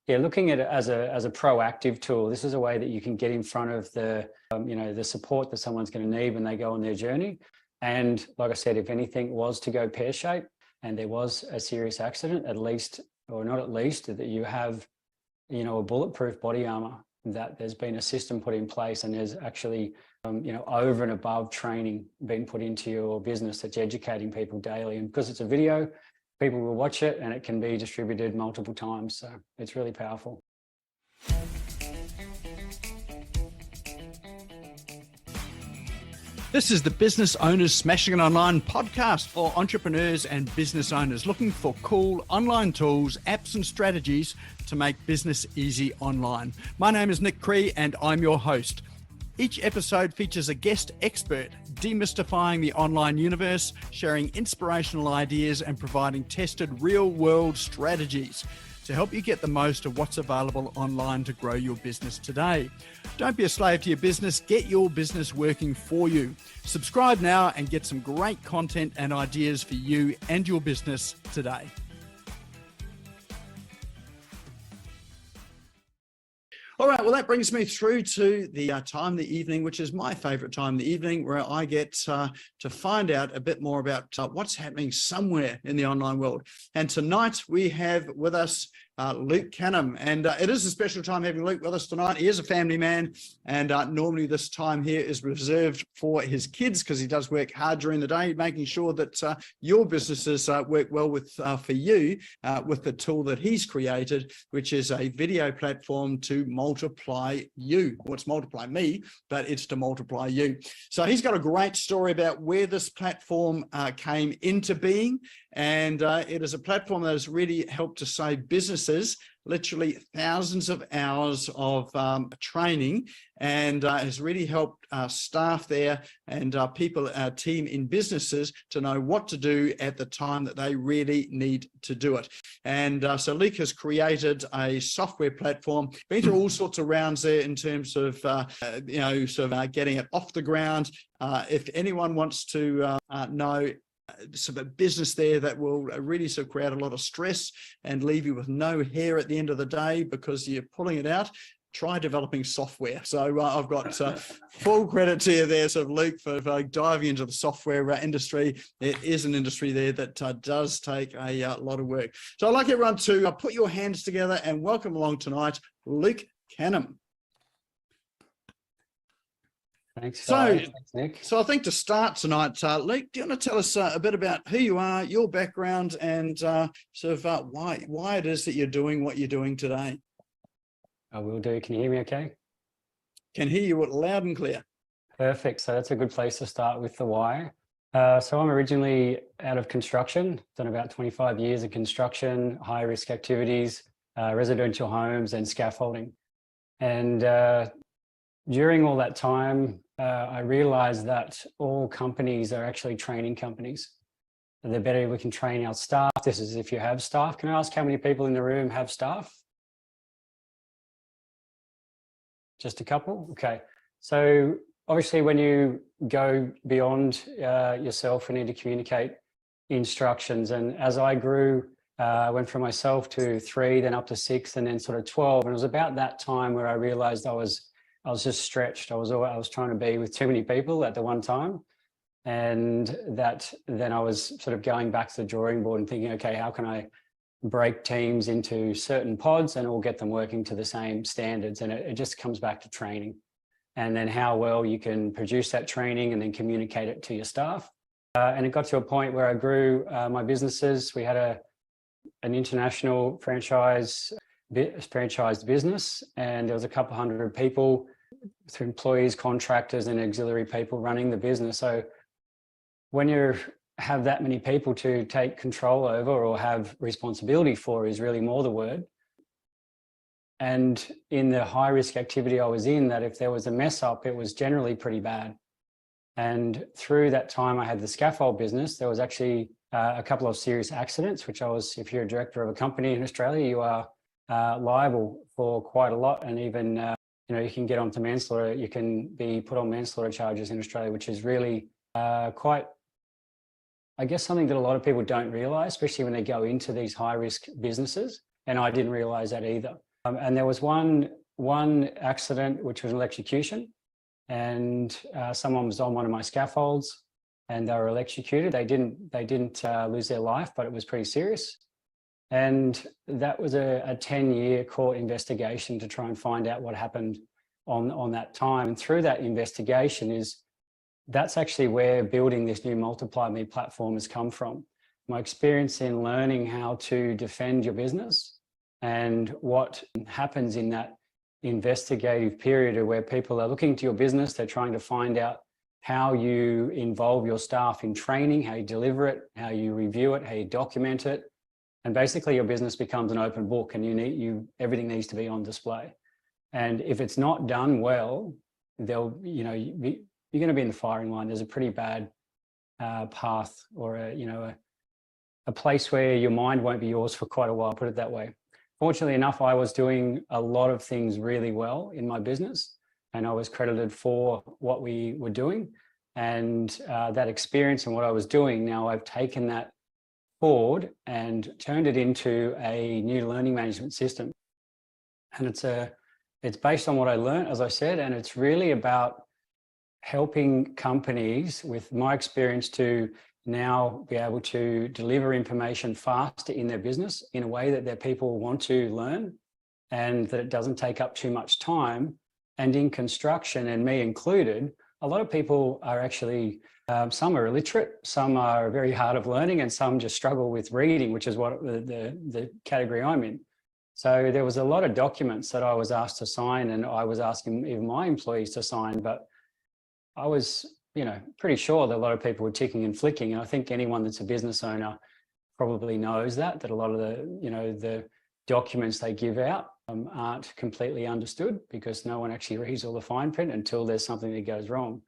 Yeah, looking at it as a proactive tool. This is a way that you can get in front of the the support that someone's going to need when they go on their journey. And like I said, if anything was to go pear-shaped and there was a serious accident, at least, or not at least, that you have a bulletproof body armor, that there's been a system put in place, and there's actually over and above training being put into your business that's educating people daily. And because it's a video, people will watch it and it can be distributed multiple times. So it's really powerful. This is the Business Owners Smashing It Online podcast for entrepreneurs and business owners looking for cool online tools, apps and strategies to make business easy online. My name is Nick Cree and I'm your host. Each episode features a guest expert demystifying the online universe, sharing inspirational ideas and providing tested real-world strategies to help you get the most of what's available online to grow your business today. Don't be a slave to your business, get your business working for you. Subscribe now and get some great content and ideas for you and your business today. All right, well, that brings me through to the time of the evening, which is my favorite time of the evening, where I get to find out a bit more about what's happening somewhere in the online world. And tonight we have with us Luke Canham, and it is a special time having Luke with us tonight. He is a family man, and normally this time here is reserved for his kids because he does work hard during the day, making sure that your businesses work well with for you with the tool that he's created, which is a video platform to multiply you. Well, it's MultiplyMe, but it's to multiply you. So he's got a great story about where this platform came into being, and it is a platform that has really helped to save businesses literally thousands of hours of training, and has really helped staff there and people, our team in businesses, to know what to do at the time that they really need to do it. And so Luke has created a software platform, been through all sorts of rounds there in terms of getting it off the ground. If anyone wants to know sort of business there that will really sort of create a lot of stress and leave you with no hair at the end of the day because you're pulling it out, try developing software. So I've got full credit to you there, sort of Luke, for diving into the software industry. It is an industry there that does take a lot of work. So I'd like everyone to put your hands together and welcome along tonight, Luke Canham. Thanks. Thanks, Nick. So I think to start tonight, Luke, do you want to tell us a bit about who you are, your background, and why it is that you're doing what you're doing today? I will do. Can you hear me okay? Can hear you loud and clear. Perfect. So that's a good place to start with the why. So I'm originally out of construction, done about 25 years of construction, high risk activities, residential homes and scaffolding. And during all that time, I realized that all companies are actually training companies. And the better we can train our staff. This is if you have staff. Can I ask how many people in the room have staff? Just a couple? Okay. So obviously when you go beyond yourself, we need to communicate instructions. And as I grew, I went from myself to 3, then up to 6, and then sort of 12. And it was about that time where I realized I was just stretched. I was trying to be with too many people at the one time. And that then I was sort of going back to the drawing board and thinking, okay, how can I break teams into certain pods and all get them working to the same standards? And it just comes back to training. And then how well you can produce that training and then communicate it to your staff. And it got to a point where I grew my businesses. We had an international franchised business, and there was a couple hundred people, through employees, contractors and auxiliary people running the business. So when you have that many people to take control over or have responsibility for is really more the word. And in the high risk activity I was in, that if there was a mess up, it was generally pretty bad. And through that time I had the scaffold business, there was actually a couple of serious accidents, which if you're a director of a company in Australia, you are liable for quite a lot. And even you can get onto manslaughter. You can be put on manslaughter charges in Australia, which is really quite, I guess, something that a lot of people don't realize, especially when they go into these high risk businesses. And I didn't realize that either. And there was one accident, which was an electrocution, and someone was on one of my scaffolds and they were electrocuted. They didn't lose their life, but it was pretty serious. And that was a 10-year court investigation to try and find out what happened on that time. And through that investigation that's actually where building this new MultiplyMe platform has come from. My experience in learning how to defend your business and what happens in that investigative period where people are looking to your business, they're trying to find out how you involve your staff in training, how you deliver it, how you review it, how you document it. And basically your business becomes an open book and everything needs to be on display. And if it's not done well, you're going to be in the firing line. There's a pretty bad path or a place where your mind won't be yours for quite a while, put it that way. Fortunately enough, I was doing a lot of things really well in my business and I was credited for what we were doing. And that experience and what I was doing, now I've taken that forward and turned it into a new learning management system. And it's based on what I learned, as I said, and it's really about helping companies with my experience to now be able to deliver information faster in their business in a way that their people want to learn and that it doesn't take up too much time. And in construction, and me included, a lot of people are actually, some are illiterate, some are very hard of learning, and some just struggle with reading, which is what the category I'm in. So there was a lot of documents that I was asked to sign, and I was asking even my employees to sign, but I was, pretty sure that a lot of people were ticking and flicking. And I think anyone that's a business owner probably knows that a lot of the documents they give out aren't completely understood because no one actually reads all the fine print until there's something that goes wrong.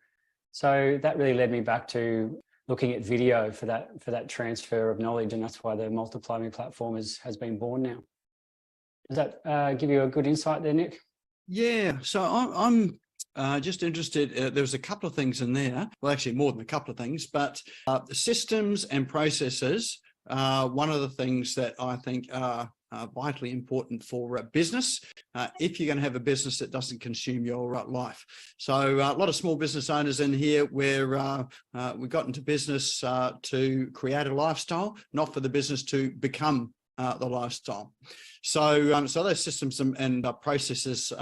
So that really led me back to looking at video for that transfer of knowledge, and that's why the MultiplyMe platform has been born now. Does that give you a good insight there, Nick? Yeah, so I'm just interested, there was a couple of things in there, well actually more than a couple of things, but systems and processes are one of the things that I think are vitally important for business if you're going to have a business that doesn't consume your life. So a lot of small business owners in here where we got into business to create a lifestyle, not for the business to become the lifestyle. So those systems and processes,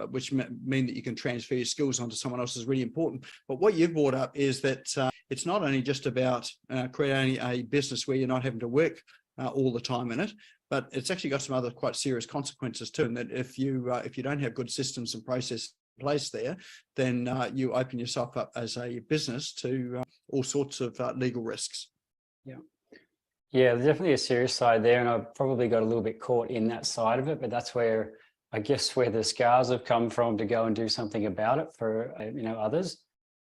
which mean that you can transfer your skills onto someone else, is really important. But what you've brought up is that it's not only just about creating a business where you're not having to work all the time in it, but it's actually got some other quite serious consequences too. And that if you don't have good systems and processes in place there, then you open yourself up as a business to all sorts of legal risks. Yeah. Yeah, there's definitely a serious side there, and I've probably got a little bit caught in that side of it, but that's where the scars have come from to go and do something about it for others.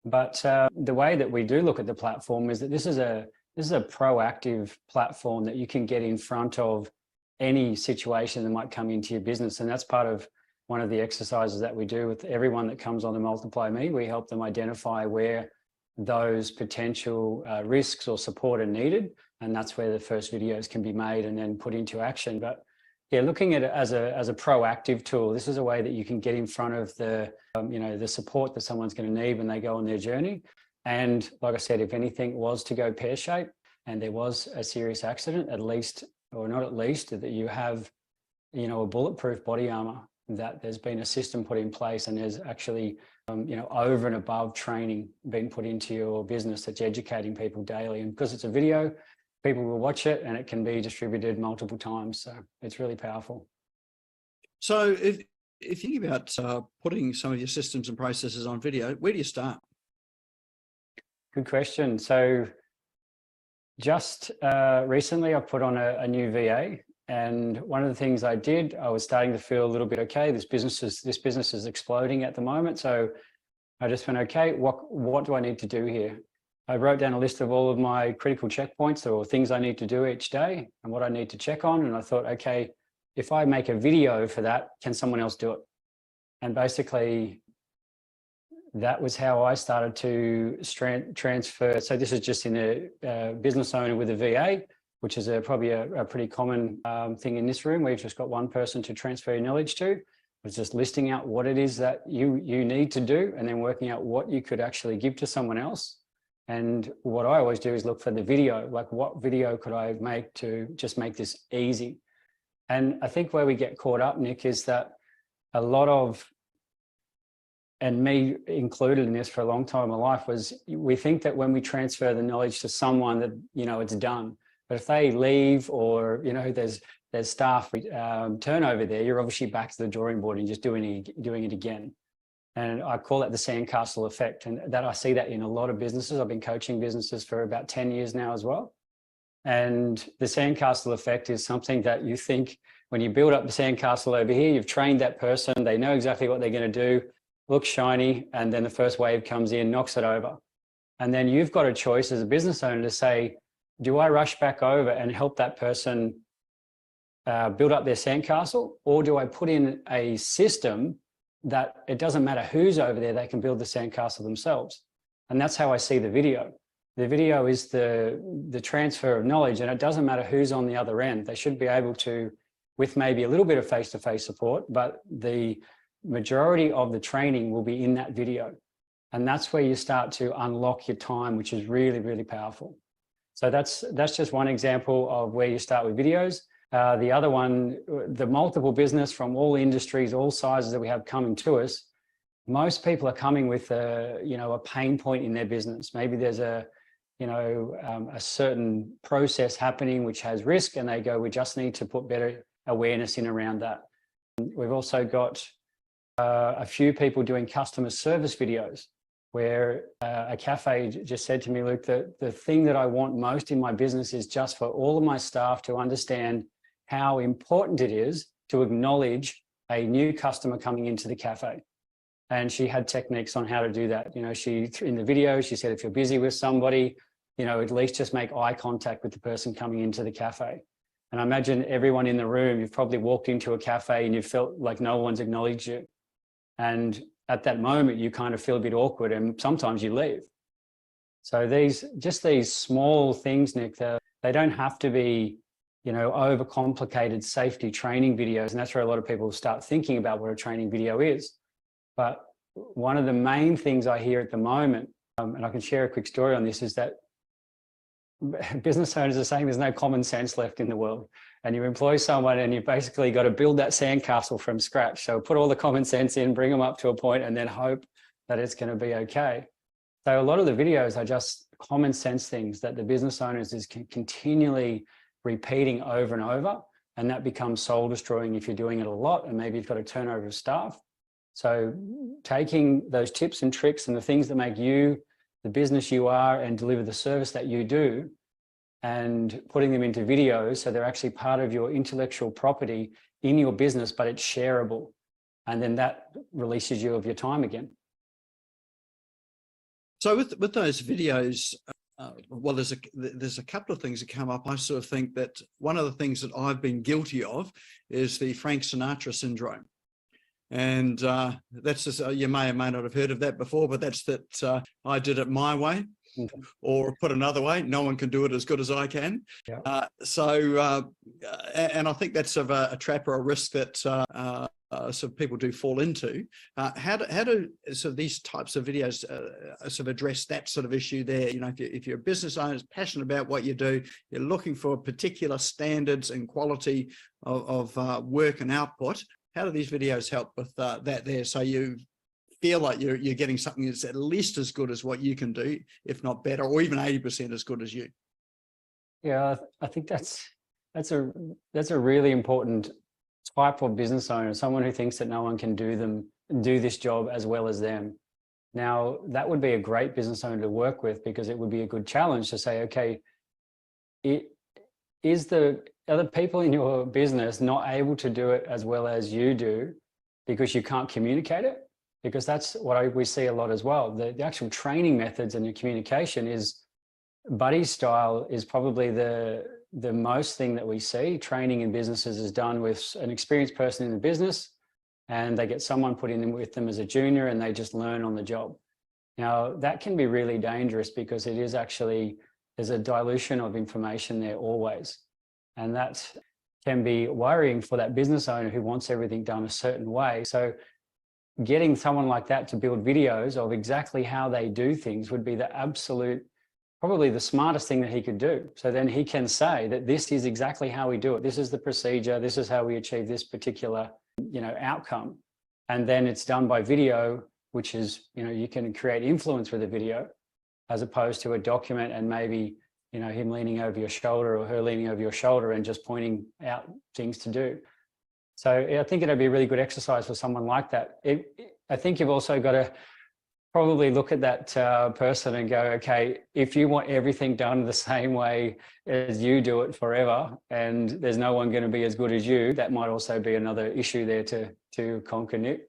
But the way that we do look at the platform is that this is a proactive platform that you can get in front of any situation that might come into your business, and that's part of one of the exercises that we do with everyone that comes on the MultiplyMe. We help them identify where those potential risks or support are needed, and that's where the first videos can be made and then put into action. But yeah, looking at it as a proactive tool, this is a way that you can get in front of the the support that someone's going to need when they go on their journey. And like I said, if anything was to go pear-shaped and there was a serious accident, that you have a bulletproof body armor, that there's been a system put in place, and there's actually over and above training being put into your business that's educating people daily. And because it's a video, people will watch it and it can be distributed multiple times. So it's really powerful. So if you think about putting some of your systems and processes on video, where do you start? Good question. So just recently I put on a new VA, and one of the things I did, I was starting to feel a little bit, okay, this business is exploding at the moment. So I just went, okay, what do I need to do here? I wrote down a list of all of my critical checkpoints or things I need to do each day and what I need to check on. And I thought, okay, if I make a video for that, can someone else do it? And basically that was how I started to transfer. So this is just in a business owner with a VA. which is probably a pretty common thing in this room. We've just got one person to transfer your knowledge to. It's just listing out what it is that you need to do, and then working out what you could actually give to someone else. And what I always do is look for the video, like what video could I make to just make this easy? And I think where we get caught up, Nick, is that a lot of, and me included in this for a long time in my life, was we think that when we transfer the knowledge to someone that, it's done. But if they leave, or, there's staff turnover there, you're obviously back to the drawing board and just doing it again. And I call that the sandcastle effect. And that I see that in a lot of businesses. I've been coaching businesses for about 10 years now as well. And the sandcastle effect is something that you think, when you build up the sandcastle over here, you've trained that person, they know exactly what they're going to do, looks shiny, and then the first wave comes in, knocks it over. And then you've got a choice as a business owner to say, do I rush back over and help that person build up their sandcastle, or do I put in a system that it doesn't matter who's over there, they can build the sandcastle themselves? And that's how I see the video. The video is the transfer of knowledge, and it doesn't matter who's on the other end. They should be able to, with maybe a little bit of face-to-face support, but the majority of the training will be in that video. And that's where you start to unlock your time, which is really, really powerful. So that's just one example of where you start with videos. The other one, the multiple business from all industries, all sizes that we have coming to us, most people are coming with a pain point in their business. Maybe there's a certain process happening which has risk, and they go, we just need to put better awareness in around that. We've also got a few people doing customer service videos, where a cafe just said to me, Luke, the thing that I want most in my business is just for all of my staff to understand how important it is to acknowledge a new customer coming into the cafe. And she had techniques on how to do that. In the video, she said, if you're busy with somebody, at least just make eye contact with the person coming into the cafe. And I imagine everyone in the room, you've probably walked into a cafe and you felt like no one's acknowledged you. And at that moment, you kind of feel a bit awkward, and sometimes you leave. So these small things, Nick, they don't have to be, overcomplicated safety training videos. And that's where a lot of people start thinking about what a training video is. But one of the main things I hear at the moment, and I can share a quick story on this, is that business owners are saying there's no common sense left in the world. And you employ someone and you've basically got to build that sandcastle from scratch. So put all the common sense in, bring them up to a point, and then hope that it's going to be okay. So a lot of the videos are just common sense things that the business owners is continually repeating over and over. And that becomes soul destroying if you're doing it a lot, and maybe you've got a turnover of staff. So taking those tips and tricks and the things that make you the business you are and deliver the service that you do, and putting them into videos so they're actually part of your intellectual property in your business, but it's shareable. And then that releases you of your time again. So with those videos, well, there's a couple of things that come up. I sort of think that one of the things that I've been guilty of is the Frank Sinatra syndrome. And that's just, you may or may not have heard of that before, but that's that I did it my way. Mm-hmm. Or put another way, no one can do it as good as I can. Yeah. And I think that's sort of a trap or a risk that sort of people do fall into. How do sort of these types of videos sort of address that sort of issue there? If you're a business owner who's passionate about what you do, you're looking for particular standards and quality of work and output. How do these videos help with that there? So you feel like you're getting something that's at least as good as what you can do, if not better, or even 80% as good as you. Yeah, I think that's a really important type of business owner, someone who thinks that no one can do this job as well as them. Now, that would be a great business owner to work with, because it would be a good challenge to say, okay, are the people in your business not able to do it as well as you do because you can't communicate it? Because that's what we see a lot as well. The actual training methods and your communication is buddy style is probably the most thing that we see. Training in businesses is done with an experienced person in the business, and they get someone put in with them as a junior, and they just learn on the job. Now, that can be really dangerous, because it is actually there's a dilution of information there always. And that can be worrying for that business owner who wants everything done a certain way. So getting someone like that to build videos of exactly how they do things would be the absolute, probably the smartest thing that he could do. So then he can say that this is exactly how we do it. This is the procedure. This is how we achieve this particular, outcome. And then it's done by video, which is, you can create influence with a video as opposed to a document and maybe, him leaning over your shoulder or her leaning over your shoulder and just pointing out things to do. So I think it'd be a really good exercise for someone like that. I think you've also got to probably look at that person and go, okay, if you want everything done the same way as you do it forever, and there's no one going to be as good as you, that might also be another issue there to conquer, Nick.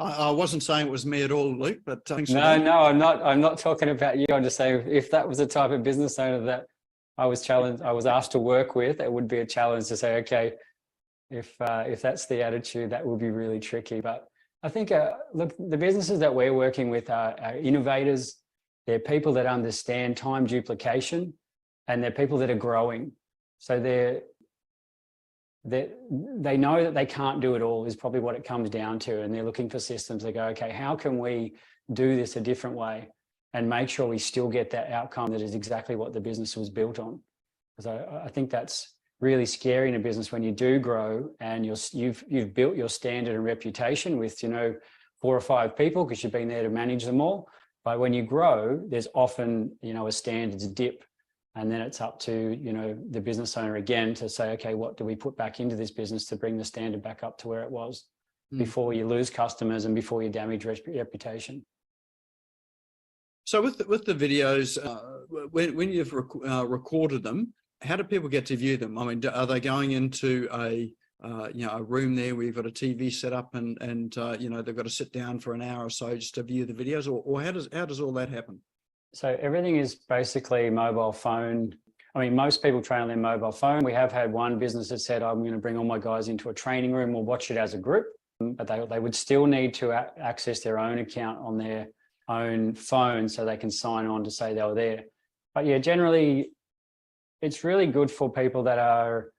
I wasn't saying it was me at all, Luke, but thanks. No, I'm not talking about you. I'm just saying if that was the type of business owner that I was asked to work with, it would be a challenge to say, okay, if that's the attitude, that would be really tricky. But I think, look, the businesses that we're working with are innovators. They're people that understand time duplication, and they're people that are growing. So they know that they can't do it all is probably what it comes down to. And they're looking for systems. They go, okay, how can we do this a different way and make sure we still get that outcome that is exactly what the business was built on? Because I think that's really scary in a business when you do grow and you've built your standard and reputation with 4 or 5 people because you've been there to manage them all. But when you grow, there's often a standards dip, and then it's up to the business owner again to say, okay, what do we put back into this business to bring the standard back up to where it was before you lose customers and before you damage reputation. So with the videos, when you've recorded them, how do people get to view them? I mean, are they going into a room there where you've got a TV set up and they've got to sit down for an hour or so just to view the videos, or how does all that happen? So everything is basically mobile phone. I mean, most people train on their mobile phone. We have had one business that said, I'm going to bring all my guys into a training room or watch it as a group, but they would still need to access their own account on their own phone so they can sign on to say they were there. But yeah, generally, it's really good for people that are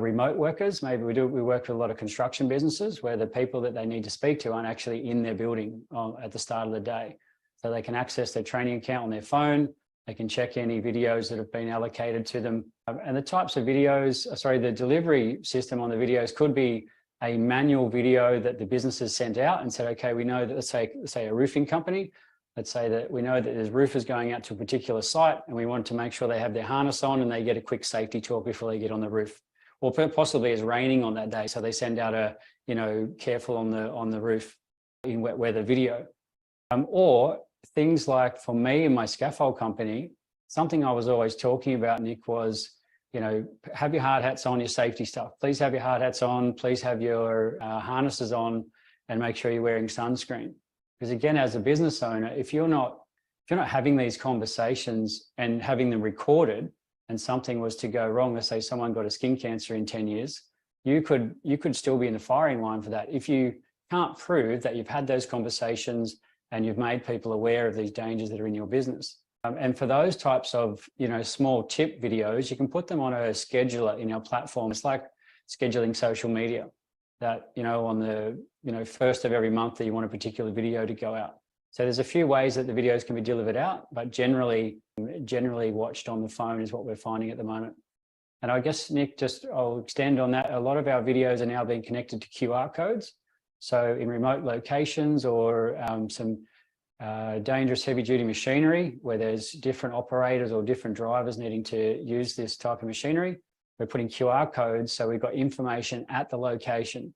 remote workers. Maybe we work with a lot of construction businesses where the people that they need to speak to aren't actually in their building at the start of the day. So they can access their training account on their phone. They can check any videos that have been allocated to them. And the types of videos, the delivery system on the videos could be a manual video that the business has sent out and said, okay, we know that, let's say a roofing company, let's say that we know that there's roofers going out to a particular site and we want to make sure they have their harness on and they get a quick safety talk before they get on the roof. Or possibly it's raining on that day, so they send out a, careful on the roof in wet weather video. Or things like, for me and my scaffold company, something I was always talking about, Nick, was, have your hard hats on, your safety stuff. Please have your hard hats on. Please have your harnesses on, and make sure you're wearing sunscreen. Because again, as a business owner, if you're not having these conversations and having them recorded, and something was to go wrong, let's say someone got a skin cancer in 10 years, you could still be in the firing line for that. If you can't prove that you've had those conversations and you've made people aware of these dangers that are in your business. And for those types of, small tip videos, you can put them on a scheduler in our platform. It's like scheduling social media that, on the, first of every month that you want a particular video to go out. So there's a few ways that the videos can be delivered out, but generally watched on the phone is what we're finding at the moment. And I guess, Nick, I'll extend on that. A lot of our videos are now being connected to QR codes. So in remote locations or some dangerous heavy-duty machinery where there's different operators or different drivers needing to use this type of machinery, we're putting QR codes so we've got information at the location,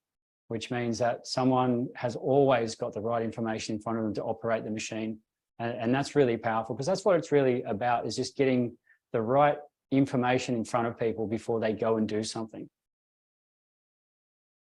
which means that someone has always got the right information in front of them to operate the machine. And that's really powerful, because that's what it's really about, is just getting the right information in front of people before they go and do something.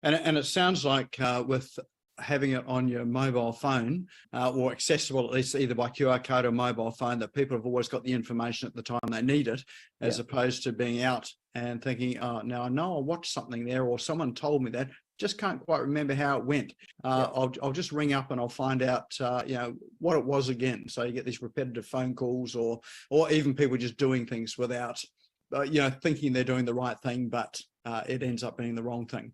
And it sounds like with having it on your mobile phone or accessible, at least either by QR code or mobile phone, that people have always got the information at the time they need it, as opposed to being out and thinking, oh, now I know I watched something there, or someone told me that, just can't quite remember how it went. I'll just ring up and I'll find out, what it was again. So you get these repetitive phone calls, or even people just doing things without, thinking they're doing the right thing, but it ends up being the wrong thing.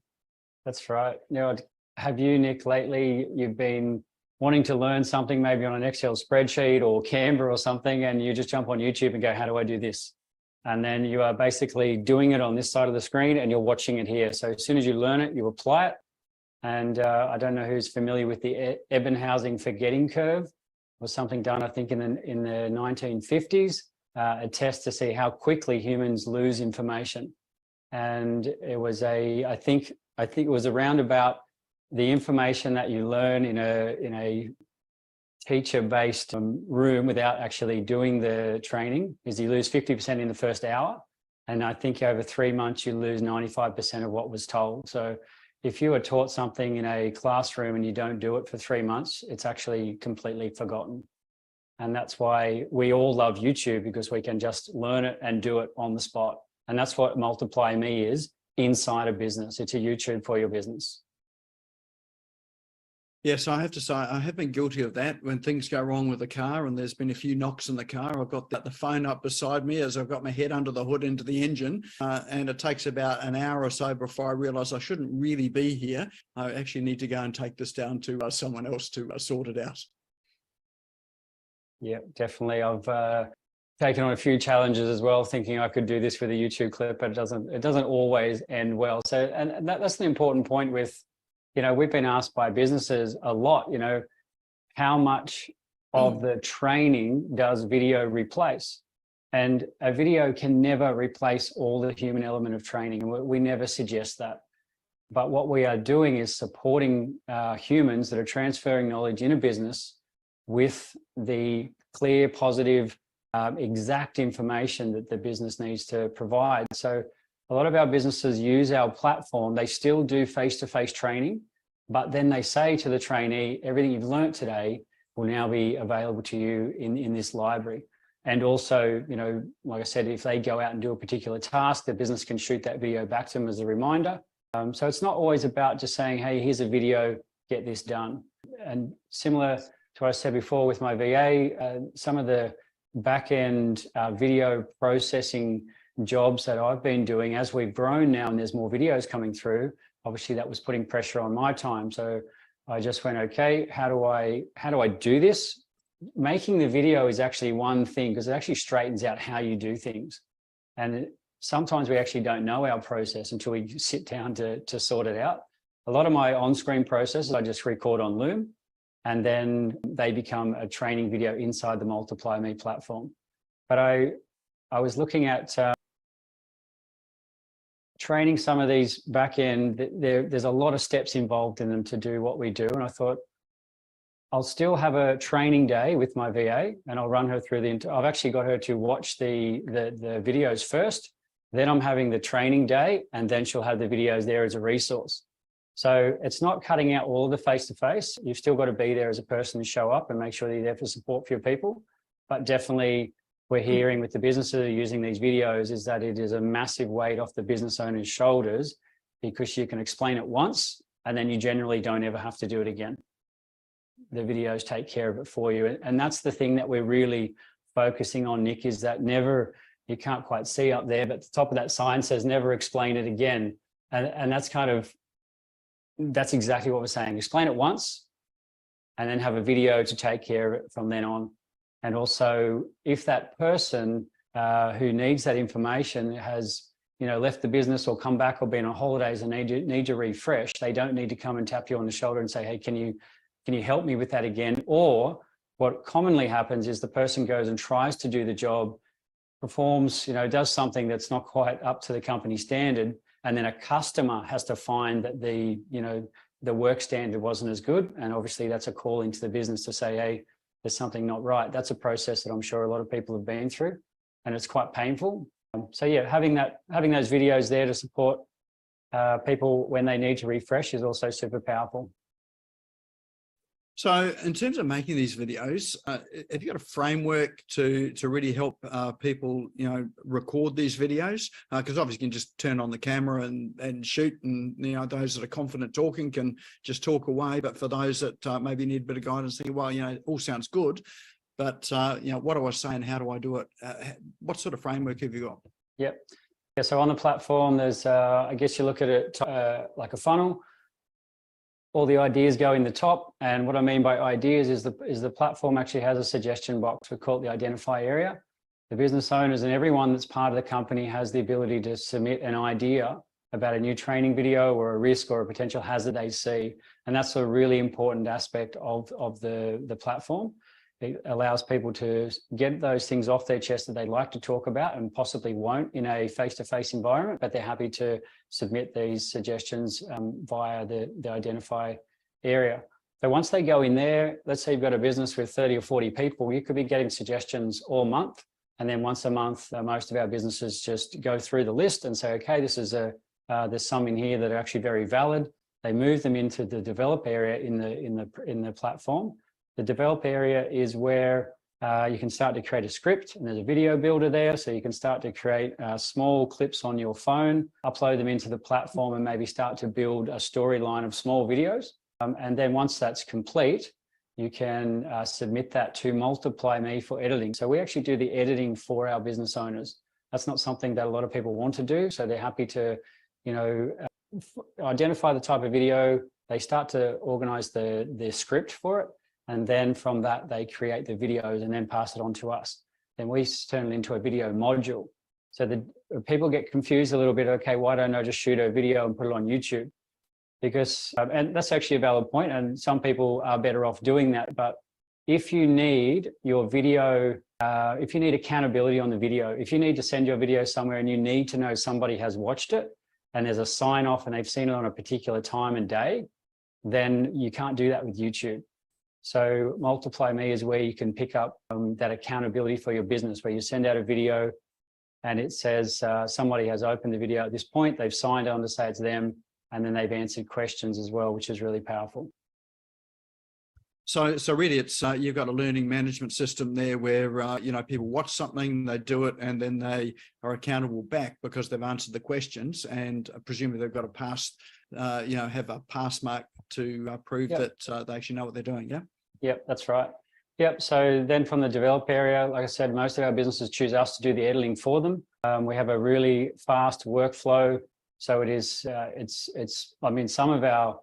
That's right. Now, have you, Nick, lately you've been wanting to learn something maybe on an Excel spreadsheet or Canva or something, and you just jump on YouTube and go, how do I do this? And then you are basically doing it on this side of the screen and you're watching it here. So as soon as you learn it, you apply it. And I don't know who's familiar with the Ebbinghaus forgetting curve. It was something done, I think, in the 1950s, a test to see how quickly humans lose information. And it was I think it was around about the information that you learn in a teacher-based room without actually doing the training is you lose 50% in the first hour. And I think over 3 months, you lose 95% of what was told. So if you are taught something in a classroom and you don't do it for 3 months, it's actually completely forgotten. And that's why we all love YouTube, because we can just learn it and do it on the spot. And that's what MultiplyMe is inside a business. It's a YouTube for your business. Yes, I have to say, I have been guilty of that. When things go wrong with the car and there's been a few knocks in the car, I've got the phone up beside me as I've got my head under the hood into the engine, and it takes about an hour or so before I realise I shouldn't really be here. I actually need to go and take this down to someone else to sort it out. Yeah, definitely. I've taken on a few challenges as well, thinking I could do this with a YouTube clip, but it doesn't always end well. So, and that's the important point with, we've been asked by businesses a lot, how much of the training does video replace? And a video can never replace all the human element of training. And we never suggest that. But what we are doing is supporting humans that are transferring knowledge in a business with the clear, positive, exact information that the business needs to provide. So a lot of our businesses use our platform. They still do face-to-face training, but then they say to the trainee, everything you've learned today will now be available to you in this library. And also, like I said, if they go out and do a particular task, the business can shoot that video back to them as a reminder. So it's not always about just saying, hey, here's a video, get this done. And similar to what I said before with my VA, some of the back-end video processing jobs that I've been doing as we've grown now and there's more videos coming through, obviously that was putting pressure on my time. So I just went, okay, how do I do this? Making the video is actually one thing, because it actually straightens out how you do things. And sometimes we actually don't know our process until we sit down to sort it out. A lot of my on-screen processes, I just record on Loom, and then they become a training video inside the MultiplyMe platform. But I was looking at training some of these back end. There's a lot of steps involved in them to do what we do. And I thought, I'll still have a training day with my VA and I'll run her through I've actually got her to watch the videos first. Then I'm having the training day, and then she'll have the videos there as a resource. So it's not cutting out all of the face-to-face. You've still got to be there as a person and show up and make sure that you're there for support for your people. But definitely we're hearing with the businesses that are using these videos is that it is a massive weight off the business owner's shoulders, because you can explain it once and then you generally don't ever have to do it again. The videos take care of it for you. And that's the thing that we're really focusing on, Nick, is that never, you can't quite see up there, but the top of that sign says never explain it again. And that's exactly what we're saying. Explain it once and then have a video to take care of it from then on. And also, if that person who needs that information has, left the business or come back or been on holidays and need to refresh, they don't need to come and tap you on the shoulder and say, hey, can you help me with that again? Or what commonly happens is the person goes and tries to do the job, performs, does something that's not quite up to the company standard, and then a customer has to find that the work standard wasn't as good. And obviously that's a call into the business to say, hey, there's something not right. That's a process that I'm sure a lot of people have been through, and it's quite painful. So yeah, having those videos there to support people when they need to refresh is also super powerful. So in terms of making these videos, have you got a framework to really help people, record these videos? Because obviously you can just turn on the camera and shoot, and those that are confident talking can just talk away. But for those that maybe need a bit of guidance, thinking, well, it all sounds good, but what do I say and how do I do it? What sort of framework have you got? Yep. Yeah. So on the platform, there's I guess you look at it like a funnel. All the ideas go in the top, and what I mean by ideas is the platform actually has a suggestion box. We call it the identify area. The business owners and everyone that's part of the company has the ability to submit an idea about a new training video or a risk or a potential hazard they see, and that's a really important aspect of the platform. It allows people to get those things off their chest that they'd like to talk about and possibly won't in a face-to-face environment, but they're happy to submit these suggestions via the identify area. So once they go in there, let's say you've got a business with 30 or 40 people, you could be getting suggestions all month. And then once a month, most of our businesses just go through the list and say, okay, this is there's some in here that are actually very valid. They move them into the develop area in the platform. The develop area is where you can start to create a script, and there's a video builder there. So you can start to create small clips on your phone, upload them into the platform, and maybe start to build a storyline of small videos. And then once that's complete, you can submit that to MultiplyMe for editing. So we actually do the editing for our business owners. That's not something that a lot of people want to do. So they're happy to, identify the type of video. They start to organize the script for it. And then from that, they create the videos and then pass it on to us. Then we turn it into a video module. So the people get confused a little bit. Okay, why don't I just shoot a video and put it on YouTube? Because, and that's actually a valid point, and some people are better off doing that. But if you need your video, if you need accountability on the video, if you need to send your video somewhere and you need to know somebody has watched it and there's a sign off and they've seen it on a particular time and day, then you can't do that with YouTube. So MultiplyMe is where you can pick up that accountability for your business, where you send out a video and it says somebody has opened the video at this point, they've signed on to say it's them, and then they've answered questions as well, which is really powerful. So really, it's you've got a learning management system there where people watch something, they do it, and then they are accountable back because they've answered the questions, and presumably they've got a pass, have a pass mark to prove that they actually know what they're doing. Yeah. Yep, that's right. Yep. So then from the develop area, like I said, most of our businesses choose us to do the editing for them. We have a really fast workflow. So it is, I mean, some of our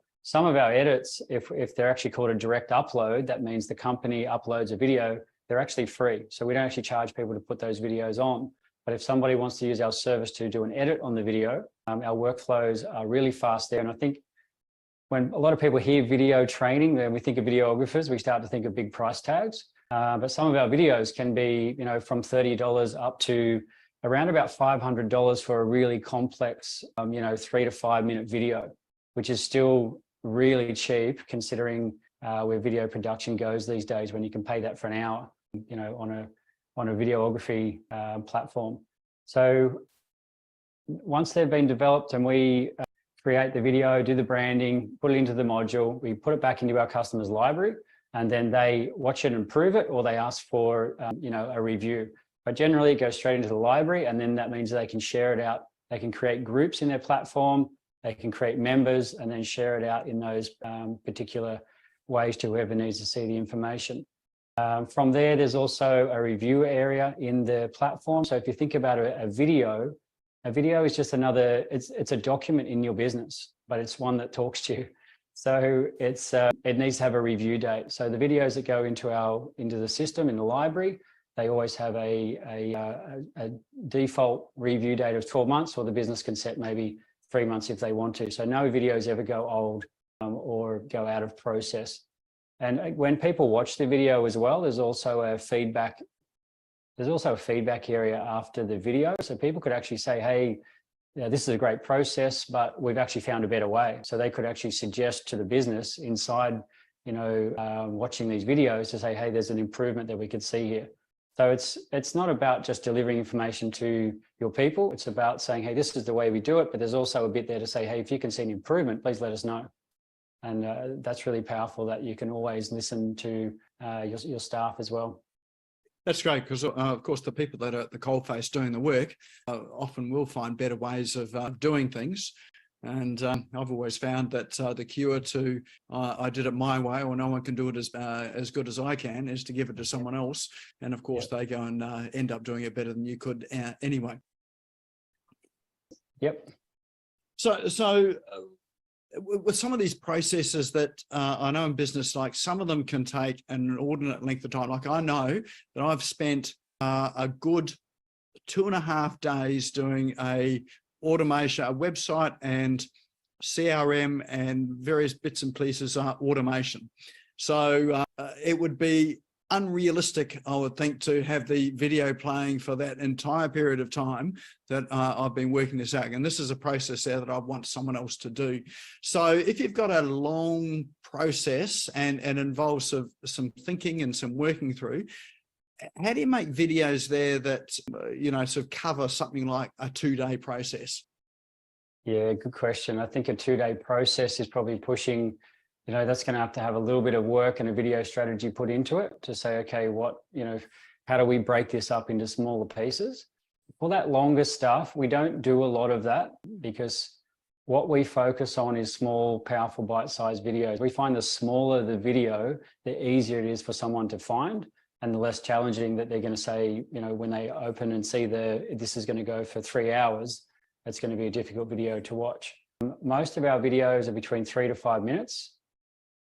edits, if they're actually called a direct upload, that means the company uploads a video, they're actually free. So we don't actually charge people to put those videos on. But if somebody wants to use our service to do an edit on the video, our workflows are really fast there. And I think when a lot of people hear video training, then we think of videographers, we start to think of big price tags. But some of our videos can be, from $30 up to around about $500 for a really complex, 3 to 5 minute video, which is still really cheap considering where video production goes these days, when you can pay that for an hour, on a videography platform. So once they've been developed and we create the video, do the branding, put it into the module, we put it back into our customer's library, and then they watch it and improve it, or they ask for a review. But generally it goes straight into the library, and then that means they can share it out. They can create groups in their platform, they can create members, and then share it out in those particular ways to whoever needs to see the information. From there, there's also a review area in the platform. So if you think about a video is just another, it's a document in your business, but it's one that talks to you. So it needs to have a review date. So the videos that go into the system in the library, they always have a default review date of 12 months, or the business can set maybe 3 months if they want to. So no videos ever go old or go out of process. And when people watch the video as well, there's also a feedback area after the video. So people could actually say, hey, this is a great process, but we've actually found a better way. So they could actually suggest to the business inside, watching these videos to say, hey, there's an improvement that we could see here. So it's not about just delivering information to your people. It's about saying, hey, this is the way we do it. But there's also a bit there to say, hey, if you can see an improvement, please let us know. And that's really powerful, that you can always listen to your staff as well. That's great, because of course the people that are at the coalface doing the work often will find better ways of doing things. And I've always found that the cure to I did it my way, or no one can do it as good as I can, is to give it to someone else. And of course they go and end up doing it better than you could anyway. Yep. So with some of these processes that I know in business, like some of them can take an inordinate length of time. Like I know that I've spent a good 2.5 days doing a website and CRM and various bits and pieces automation. So it would be unrealistic, I would think, to have the video playing for that entire period of time that I've been working this out. And this is a process there that I want someone else to do. So if you've got a long process and involves some thinking and some working through, how do you make videos there that, sort of cover something like a 2-day process? Yeah, good question. I think a 2-day process is probably pushing, that's going to have a little bit of work and a video strategy put into it to say, okay, how do we break this up into smaller pieces? For that longer stuff, we don't do a lot of that, because what we focus on is small, powerful, bite-sized videos. We find the smaller the video, the easier it is for someone to find, and the less challenging that they're going to say, when they open and see this is going to go for 3 hours, it's going to be a difficult video to watch. Most of our videos are between 3 to 5 minutes,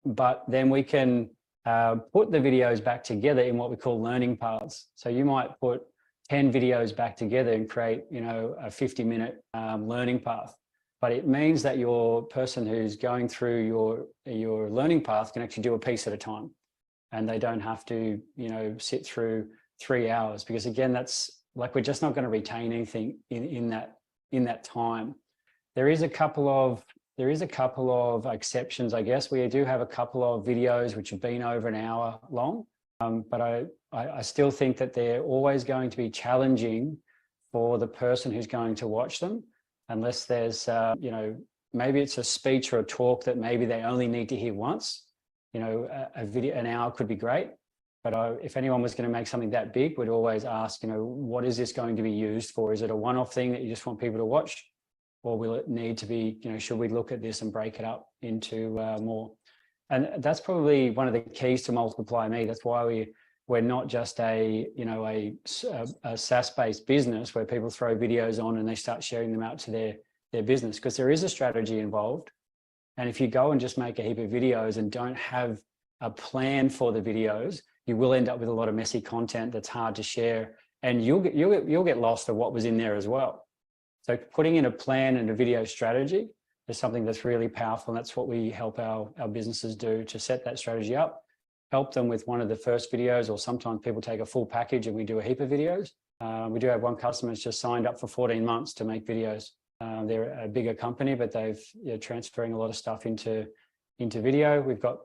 but then we can put the videos back together in what we call learning paths. So you might put 10 videos back together and create, a 50-minute learning path. But it means that your person who's going through your learning path can actually do a piece at a time, and they don't have to, sit through 3 hours, because again, that's like, we're just not going to retain anything in that time. There is a couple of exceptions, I guess. We do have a couple of videos which have been over an hour long, but I still think that they're always going to be challenging for the person who's going to watch them, unless there's, maybe it's a speech or a talk that maybe they only need to hear once. A video, an hour could be great, but if anyone was going to make something that big, we'd always ask, what is this going to be used for? Is it a one-off thing that you just want people to watch? Or will it need to be, should we look at this and break it up into more? And that's probably one of the keys to MultiplyMe. That's why we're not just a SaaS-based business where people throw videos on and they start sharing them out to their business, because there is a strategy involved. And if you go and just make a heap of videos and don't have a plan for the videos, you will end up with a lot of messy content that's hard to share, and you'll get lost of what was in there as well. So putting in a plan and a video strategy is something that's really powerful, and that's what we help our businesses do, to set that strategy up, help them with one of the first videos, or sometimes people take a full package and we do a heap of videos. We do have one customer that's just signed up for 14 months to make videos. They're a bigger company, but they've transferring a lot of stuff into video. We've got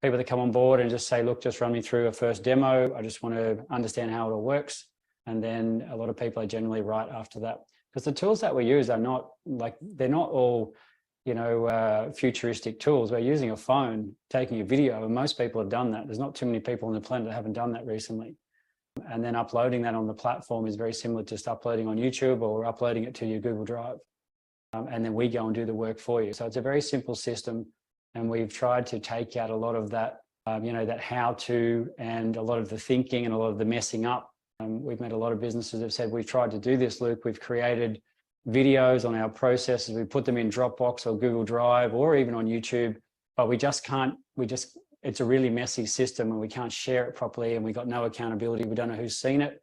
people that come on board and just say, look, just run me through a first demo. I just want to understand how it all works. And then a lot of people are generally right after that, because the tools that we use are not they're not all, futuristic tools. We're using a phone, taking a video, and most people have done that. There's not too many people on the planet that haven't done that recently. And then uploading that on the platform is very similar to just uploading on YouTube or uploading it to your Google Drive. And then we go and do the work for you. So it's a very simple system. And we've tried to take out a lot of that, that how-to, and a lot of the thinking and a lot of the messing up. We've met a lot of businesses that have said, we've tried to do this, Luke. We've created videos on our processes. We put them in Dropbox or Google Drive or even on YouTube, but we just can't, it's a really messy system, and we can't share it properly, and we got no accountability. We don't know who's seen it,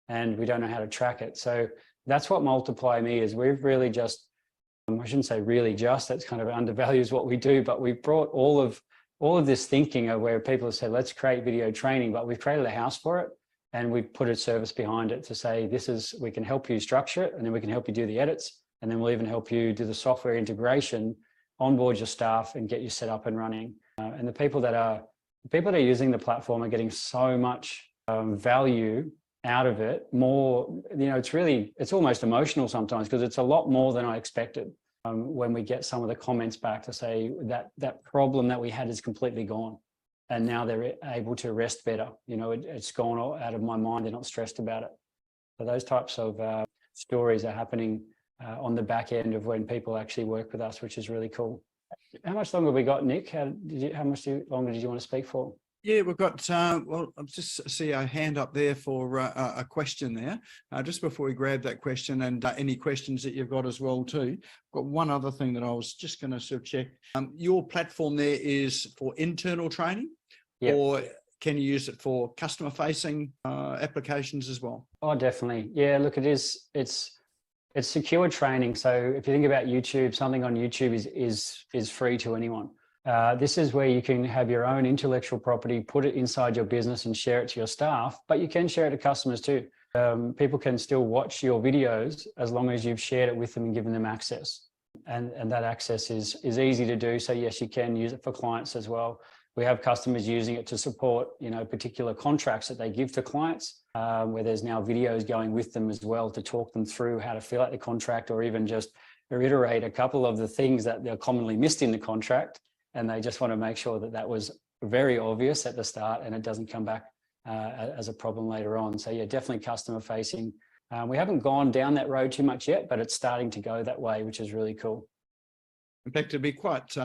and we don't know how to track it. So that's what MultiplyMe is. We've really just, I shouldn't say really just, that's kind of undervalues what we do, but we've brought all of this thinking of where people have said, let's create video training, but we've created a house for it, and we've put a service behind it to say, we can help you structure it, and then we can help you do the edits, and then we'll even help you do the software integration, onboard your staff, and get you set up and running. And the people that are using the platform are getting so much value out of it. More, it's almost emotional sometimes, because it's a lot more than I expected. when we get some of the comments back to say that that problem that we had is completely gone. And now they're able to rest better. You know, it's gone out of my mind. They're not stressed about it. So those types of stories are happening on the back end of when people actually work with us, which is really cool. How much longer have we got, Nick? How much longer did you want to speak for? Yeah, we've got, well, I'll just see a hand up there for a question there. Just before we grab that question and any questions that you've got as well too. Got one other thing that I was just going to sort of check. Your platform there is for internal training, yep. Or can you use it for customer facing applications as well? Oh, definitely. Yeah, look, it's secure training. So if you think about YouTube, something on YouTube is free to anyone. This is where you can have your own intellectual property, put it inside your business and share it to your staff, but you can share it to customers too. People can still watch your videos as long as you've shared it with them and given them access. And that access is easy to do. So yes, you can use it for clients as well. We have customers using it to support, you know, particular contracts that they give to clients, where there's now videos going with them as well to talk them through how to fill out the contract, or even just reiterate a couple of the things that they're commonly missed in the contract. And they just want to make sure that that was very obvious at the start and it doesn't come back as a problem later on. So yeah, definitely customer facing. We haven't gone down that road too much yet, but it's starting to go that way, which is really cool. In fact, it'd be quite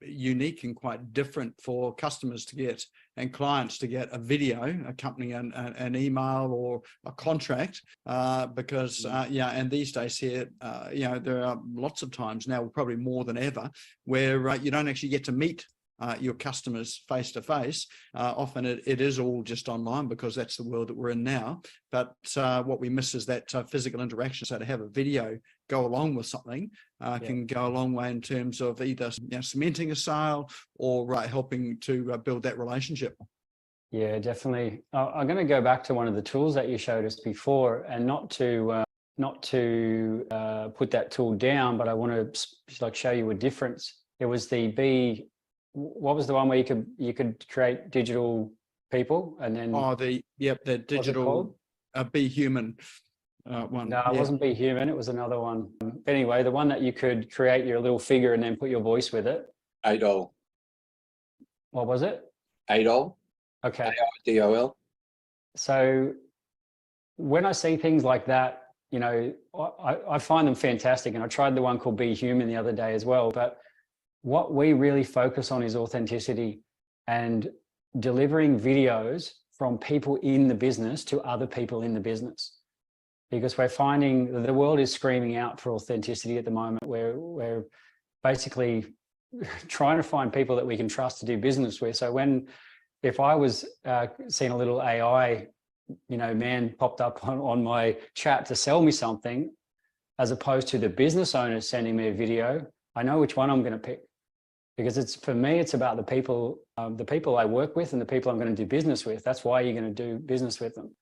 unique and quite different for customers to get and clients to get a video accompanying an email or a contract, because yeah, and these days here, you know, there are lots of times now, probably more than ever, where you don't actually get to meet your customers face to face. Often it is all just online because that's the world that we're in now. But what we miss is that physical interaction. So to have a video go along with something can go a long way in terms of either, you know, cementing a sale or helping to build that relationship. Yeah, definitely. I'm going to go back to one of the tools that you showed us before, and not to put that tool down, but I want to like show you a difference. It was the what was the one where you could create digital people, and then the digital Be Human one. No, it wasn't Be Human. It was another one. Anyway, the one that you could create your little figure and then put your voice with it. ADOL. What was it? ADOL. Okay. AIDOL. So when I see things like that, you know, I find them fantastic. And I tried the one called Be Human the other day as well. But what we really focus on is authenticity and delivering videos from people in the business to other people in the business. Because we're finding that the world is screaming out for authenticity at the moment. We're basically trying to find people that we can trust to do business with. So if I was seeing a little AI, you know, man popped up on my chat to sell me something, as opposed to the business owner sending me a video, I know which one I'm going to pick. Because for me, it's about the people I work with and the people I'm going to do business with. That's why you're going to do business with them.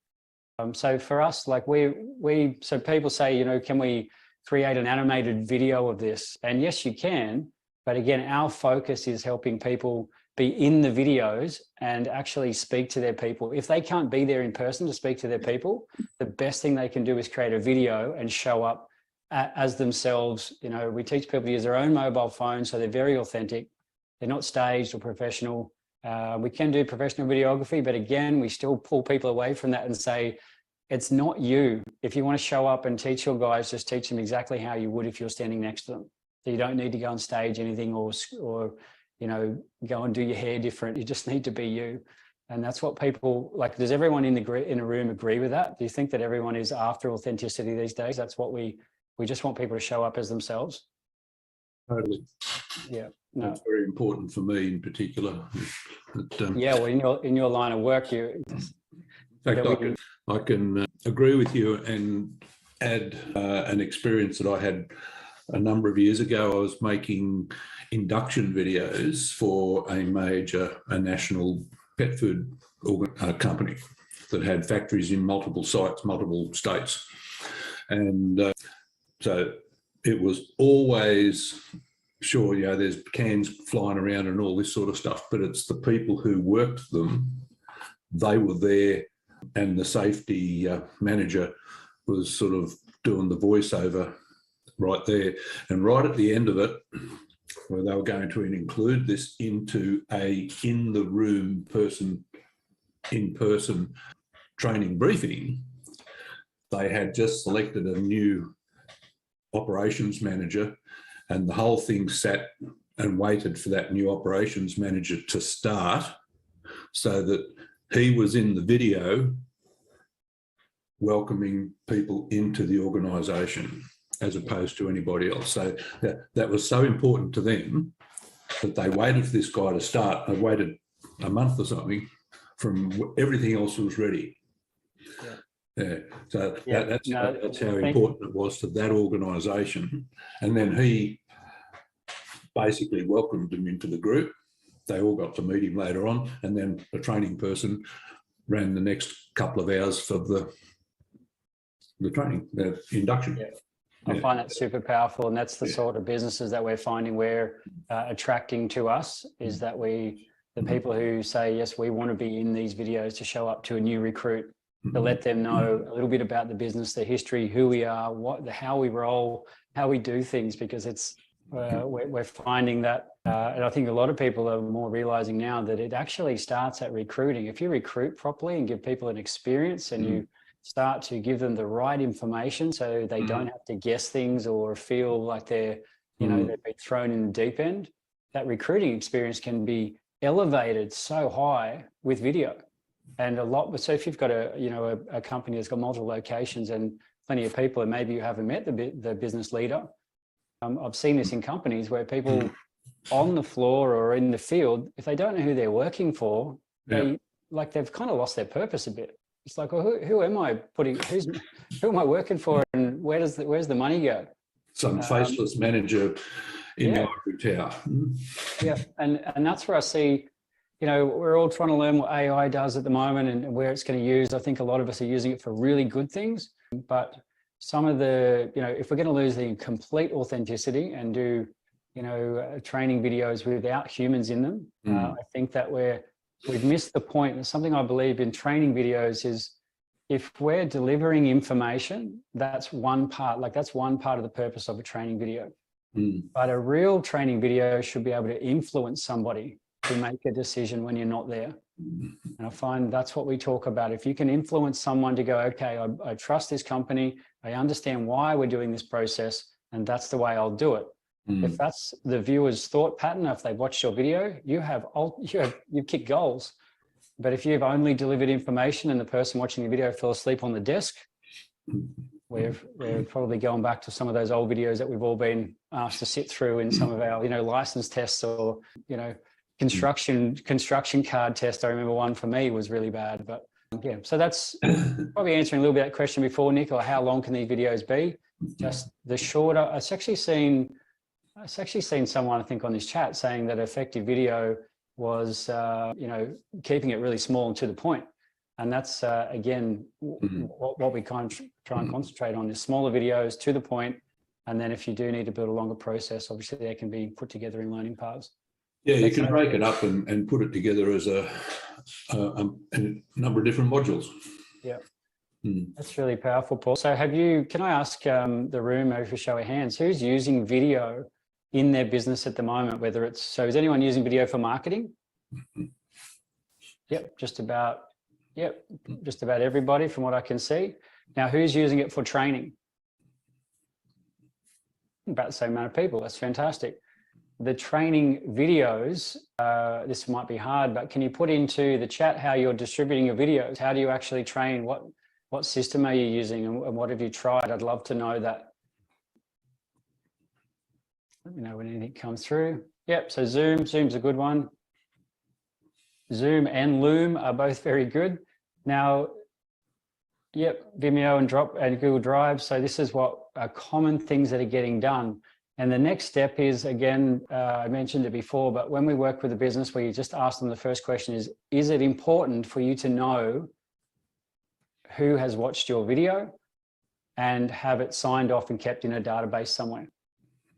So for us, like so people say, you know, can we create an animated video of this? And yes, you can. But again, our focus is helping people be in the videos and actually speak to their people. If they can't be there in person to speak to their people, the best thing they can do is create a video and show up as themselves. You know, we teach people to use their own mobile phone, so they're very authentic. They're not staged or professional. We can do professional videography, but again, we still pull people away from that and say, it's not you. If you want to show up and teach your guys, just teach them exactly how you would if you're standing next to them. So you don't need to go on stage anything or you know, go and do your hair different. You just need to be you. And that's what people like. Does everyone in a room agree with that? Do you think that everyone is after authenticity these days? That's what we just want people to show up as themselves. Totally. Yeah. No. That's very important for me in particular. But, yeah, well, in your line of work, in fact, I can agree with you and add an experience that I had a number of years ago. I was making induction videos for a national pet food company that had factories in multiple sites, multiple states. And so it was always, sure, you know, there's cans flying around and all this sort of stuff, but it's the people who worked them, they were there, and the safety manager was sort of doing the voiceover right there. And right at the end of it, where they were going to include this into a in-the-room in-person training briefing, they had just selected a new operations manager, and the whole thing sat and waited for that new operations manager to start so that he was in the video welcoming people into the organisation as opposed to anybody else. So that was so important to them that they waited for this guy to start. They waited a month or something from everything else was ready. Yeah. So that's how important it was to that organisation. And then he basically welcomed them into the group. They all got to meet him later on, and then the training person ran the next couple of hours for the training, the induction. Yeah. I find that super powerful, and that's the sort of businesses that we're finding we're attracting to us, is that the people who say, yes, we want to be in these videos to show up to a new recruit, to let them know a little bit about the business, the history, who we are, how we roll, how we do things, because it's we're finding that, and I think a lot of people are more realizing now that it actually starts at recruiting. If you recruit properly and give people an experience, and you start to give them the right information so they don't have to guess things or feel like they're, they've been thrown in the deep end, that recruiting experience can be elevated so high with video. And so if you've got a company that's got multiple locations and plenty of people, and maybe you haven't met the business leader, I've seen this in companies where people on the floor or in the field, if they don't know who they're working for, they've kind of lost their purpose a bit. It's like, well, who am I who am I working for, and where's the money go? Some faceless manager in the ivory tower. Yeah, and that's where I see, we're all trying to learn what AI does at the moment and where it's going to use. I think a lot of us are using it for really good things, but some of the, if we're going to lose the complete authenticity and do, training videos without humans in them, I think that we've missed the point. And something I believe in training videos is, if we're delivering information, that's one part of the purpose of a training video. But a real training video should be able to influence somebody to make a decision when you're not there. And I find that's what we talk about. If you can influence someone to go, okay, I trust this company, I understand why we're doing this process, and that's the way I'll do it. If that's the viewer's thought pattern, if they've watched your video, you've kicked goals. But if you've only delivered information and the person watching the video fell asleep on the desk, we're probably going back to some of those old videos that we've all been asked to sit through in some of our, license tests, or, construction card test. I remember one for me was really bad, but yeah. So that's probably answering a little bit that question before, Nick, or how long can these videos be? Just the shorter. I've actually seen someone, I think, on this chat saying that effective video was, keeping it really small and to the point. And that's, again, what we kind of try and concentrate on is smaller videos, to the point. And then if you do need to build a longer process, obviously they can be put together in learning paths. Yeah, you can break it up and put it together as a number of different modules. Yeah, that's really powerful, Paul. So can I ask the room, maybe for show of hands, who's using video in their business at the moment? Is anyone using video for marketing? Yep, just about everybody from what I can see. Now, who's using it for training? About the same amount of people. That's fantastic. The training videos, this might be hard, but can you put into the chat how you're distributing your videos? How do you actually train? What system are you using, and what have you tried? I'd love to know that. Let me know when anything comes through. Yep, so Zoom's a good one. Zoom and Loom are both very good. Now, yep, Vimeo and Google Drive. So this is what are common things that are getting done. And the next step is, again, I mentioned it before, but when we work with a business, where you just ask them the first question is it important for you to know who has watched your video and have it signed off and kept in a database somewhere?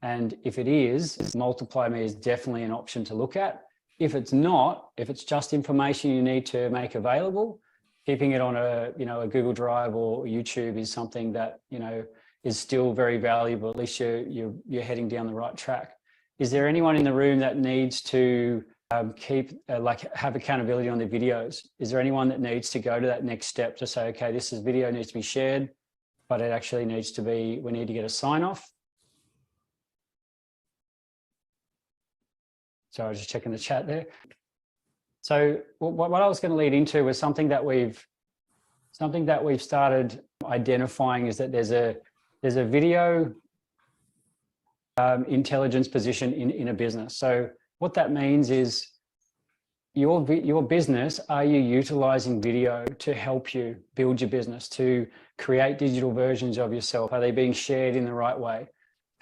And if it is, MultiplyMe is definitely an option to look at. If it's not, if it's just information you need to make available, keeping it on a Google Drive or YouTube is something that, is still very valuable. At least you're heading down the right track. Is there anyone in the room that needs to have accountability on their videos? Is there anyone that needs to go to that next step to say, okay, this video needs to be shared, but it actually needs to be, we need to get a sign off? So I was just checking the chat there. So what I was going to lead into was something that we've started identifying, is that there's a video intelligence position in a business. So what that means is your business, are you utilizing video to help you build your business, to create digital versions of yourself? Are they being shared in the right way?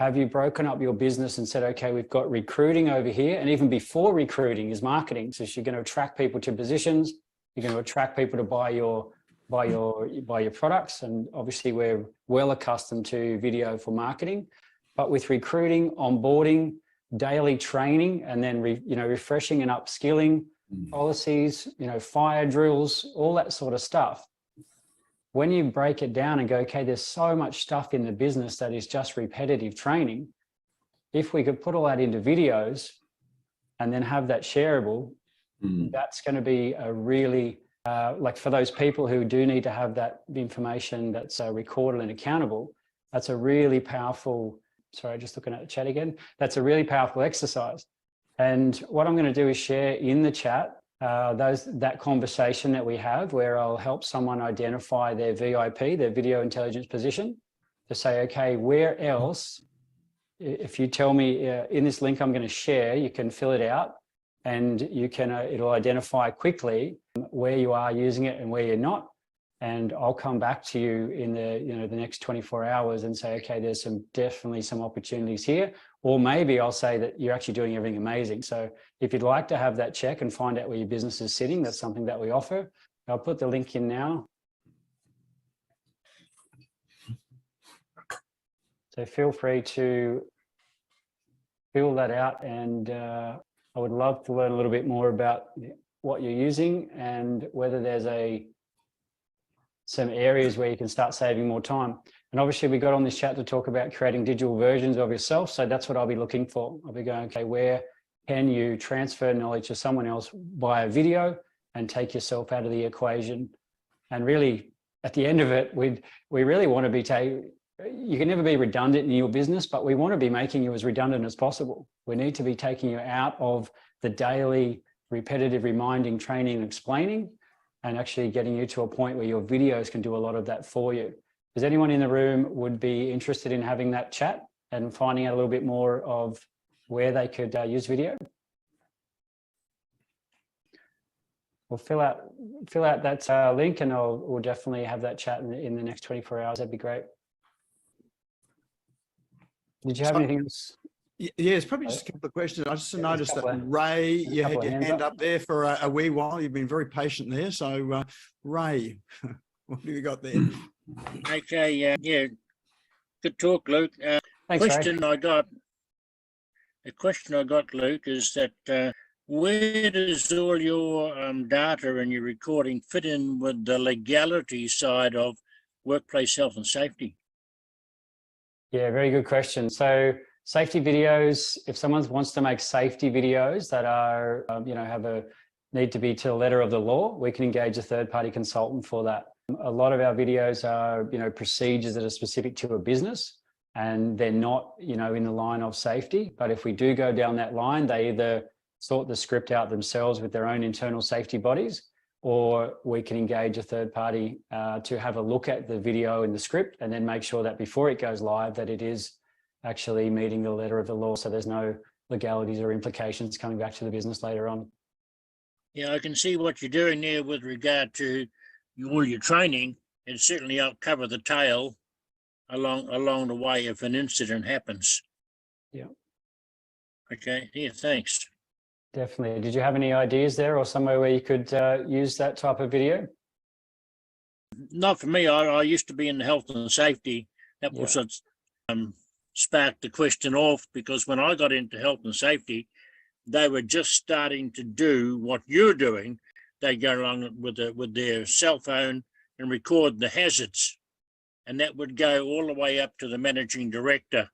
Have you broken up your business and said, okay, we've got recruiting over here, and even before recruiting is marketing. So you're going to attract people to positions, you're going to attract people to buy your products, and obviously we're well accustomed to video for marketing. But with recruiting, onboarding, daily training, and then refreshing and upskilling, policies, fire drills, all that sort of stuff. When you break it down and go, okay, there's so much stuff in the business that is just repetitive training. If we could put all that into videos and then have that shareable, that's going to be a really, for those people who do need to have that information that's recorded and accountable, that's a really powerful, sorry, just looking at the chat again, that's a really powerful exercise. And what I'm going to do is share in the chat that conversation that we have, where I'll help someone identify their VIP, their video intelligence position, to say, okay, where else, if you tell me in this link I'm going to share, you can fill it out, and you can it'll identify quickly where you are using it and where you're not. And I'll come back to you in the next 24 hours and say, okay, there's definitely some opportunities here. Or maybe I'll say that you're actually doing everything amazing. So if you'd like to have that check and find out where your business is sitting, that's something that we offer. I'll put the link in now. So feel free to fill that out, and I would love to learn a little bit more about what you're using and whether there's some areas where you can start saving more time. And obviously we got on this chat to talk about creating digital versions of yourself. So that's what I'll be looking for. I'll be going, okay, where can you transfer knowledge to someone else via video and take yourself out of the equation? And really, at the end of it, we really want to be you can never be redundant in your business, but we want to be making you as redundant as possible. We need to be taking you out of the daily repetitive reminding, training, and explaining, and actually getting you to a point where your videos can do a lot of that for you. Does anyone in the room would be interested in having that chat and finding out a little bit more of where they could use video? We'll fill out that link, and we'll definitely have that chat in the next 24 hours. That'd be great. Did you have anything else? Yeah, it's probably just a couple of questions. I just noticed that Ray, you had your hand up there for a wee while. You've been very patient there. So Ray, what have you got there? Okay, yeah, good talk, Luke. Thanks, question Ray. The question I got, Luke, is that where does all your data and your recording fit in with the legality side of workplace health and safety? Yeah, very good question. So safety videos, if someone wants to make safety videos that are, need to be to the letter of the law, we can engage a third-party consultant for that. A lot of our videos are, procedures that are specific to a business, and they're not, in the line of safety. But if we do go down that line, they either sort the script out themselves with their own internal safety bodies, or we can engage a third party to have a look at the video and the script, and then make sure that before it goes live, that it is actually meeting the letter of the law, so there's no legalities or implications coming back to the business later on. Yeah, I can see what you're doing there with regard to all your training, and certainly help cover the tail along the way if an incident happens. Yeah. Okay, yeah, thanks. Definitely. Did you have any ideas there, or somewhere where you could use that type of video? Not for me. I used to be in the health and safety. That was what sparked the question off, because when I got into health and safety, they were just starting to do what you're doing. They go along with their cell phone and record the hazards. and that would go all the way up to the managing director,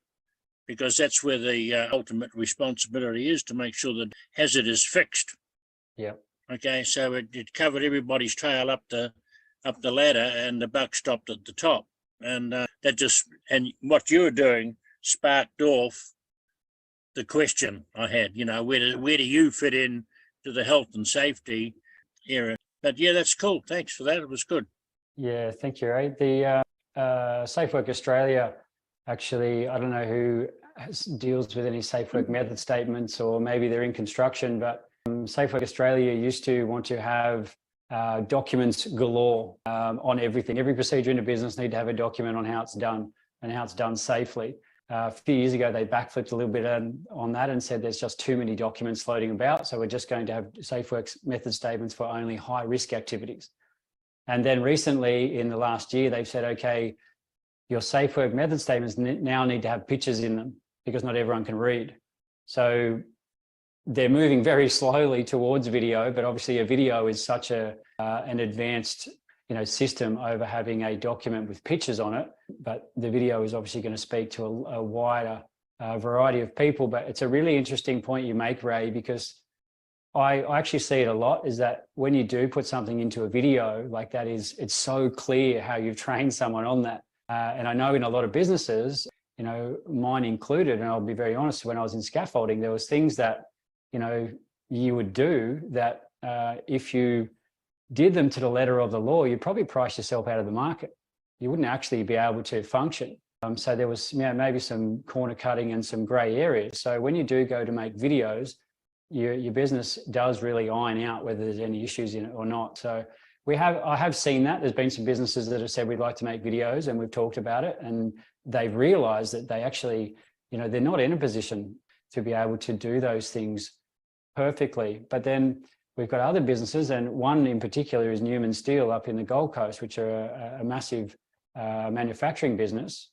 because that's where the ultimate responsibility is, to make sure that hazard is fixed. Yeah. Okay, so it covered everybody's trail up the ladder, and the buck stopped at the top. And and what you were doing sparked off the question I had. You know, where do you fit in to the health and safety area? But yeah, that's cool. Thanks for that. It was good. Yeah, thank you, Ray. The Safe Work Australia, actually, I don't know who deals with any Safe Work method statements, or maybe they're in construction, but Safe Work Australia used to want to have documents galore on everything. Every procedure in a business need to have a document on how it's done and how it's done safely. A few years ago, they backflipped a little bit on that and said there's just too many documents floating about. So we're just going to have SafeWorks method statements for only high risk activities. And then recently in the last year, they've said, okay, your SafeWork method statements now need to have pictures in them because not everyone can read. So they're moving very slowly towards video, but obviously a video is such an advanced system over having a document with pictures on it, but the video is obviously going to speak to a wider variety of people. But it's a really interesting point you make, Ray, because I actually see it a lot, is that when you do put something into a video like that, it's so clear how you've trained someone on that. And I know in a lot of businesses, mine included, and I'll be very honest, when I was in scaffolding, there was things that, you would do that if you did them to the letter of the law, you'd probably price yourself out of the market. You wouldn't actually be able to function. So there was maybe some corner cutting and some grey areas. So when you do go to make videos, your business does really iron out whether there's any issues in it or not. So I have seen that. There's been some businesses that have said we'd like to make videos, and we've talked about it, and they've realised that they actually, they're not in a position to be able to do those things perfectly. But then we've got other businesses, and one in particular is Newman Steel up in the Gold Coast, which are a massive manufacturing business,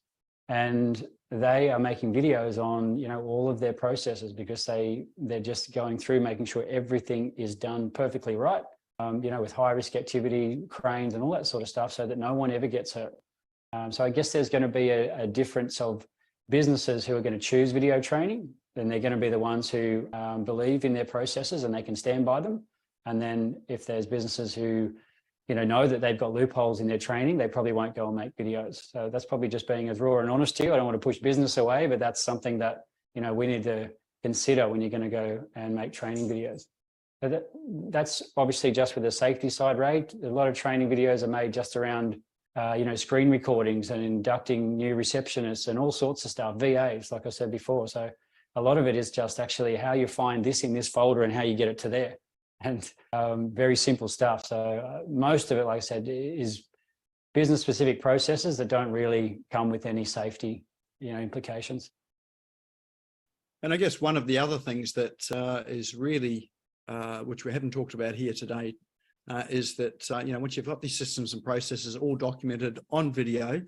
and they are making videos on all of their processes, because they're just going through making sure everything is done perfectly right, with high risk activity, cranes and all that sort of stuff, so that no one ever gets hurt. So I guess there's going to be a difference of businesses who are going to choose video training. Then they're going to be the ones who believe in their processes and they can stand by them. And then if there's businesses who, know that they've got loopholes in their training, they probably won't go and make videos. So that's probably just being as raw and honest to you. I don't want to push business away, but that's something that, we need to consider when you're going to go and make training videos. But that's obviously just with the safety side, Ray. A lot of training videos are made just around, screen recordings and inducting new receptionists and all sorts of stuff, VAs, like I said before. So a lot of it is just actually how you find this in this folder and how you get it to there, and very simple stuff. So most of it, like I said, is business specific processes that don't really come with any safety, implications. And I guess one of the other things that is really, which we haven't talked about here today, is that, once you've got these systems and processes all documented on video,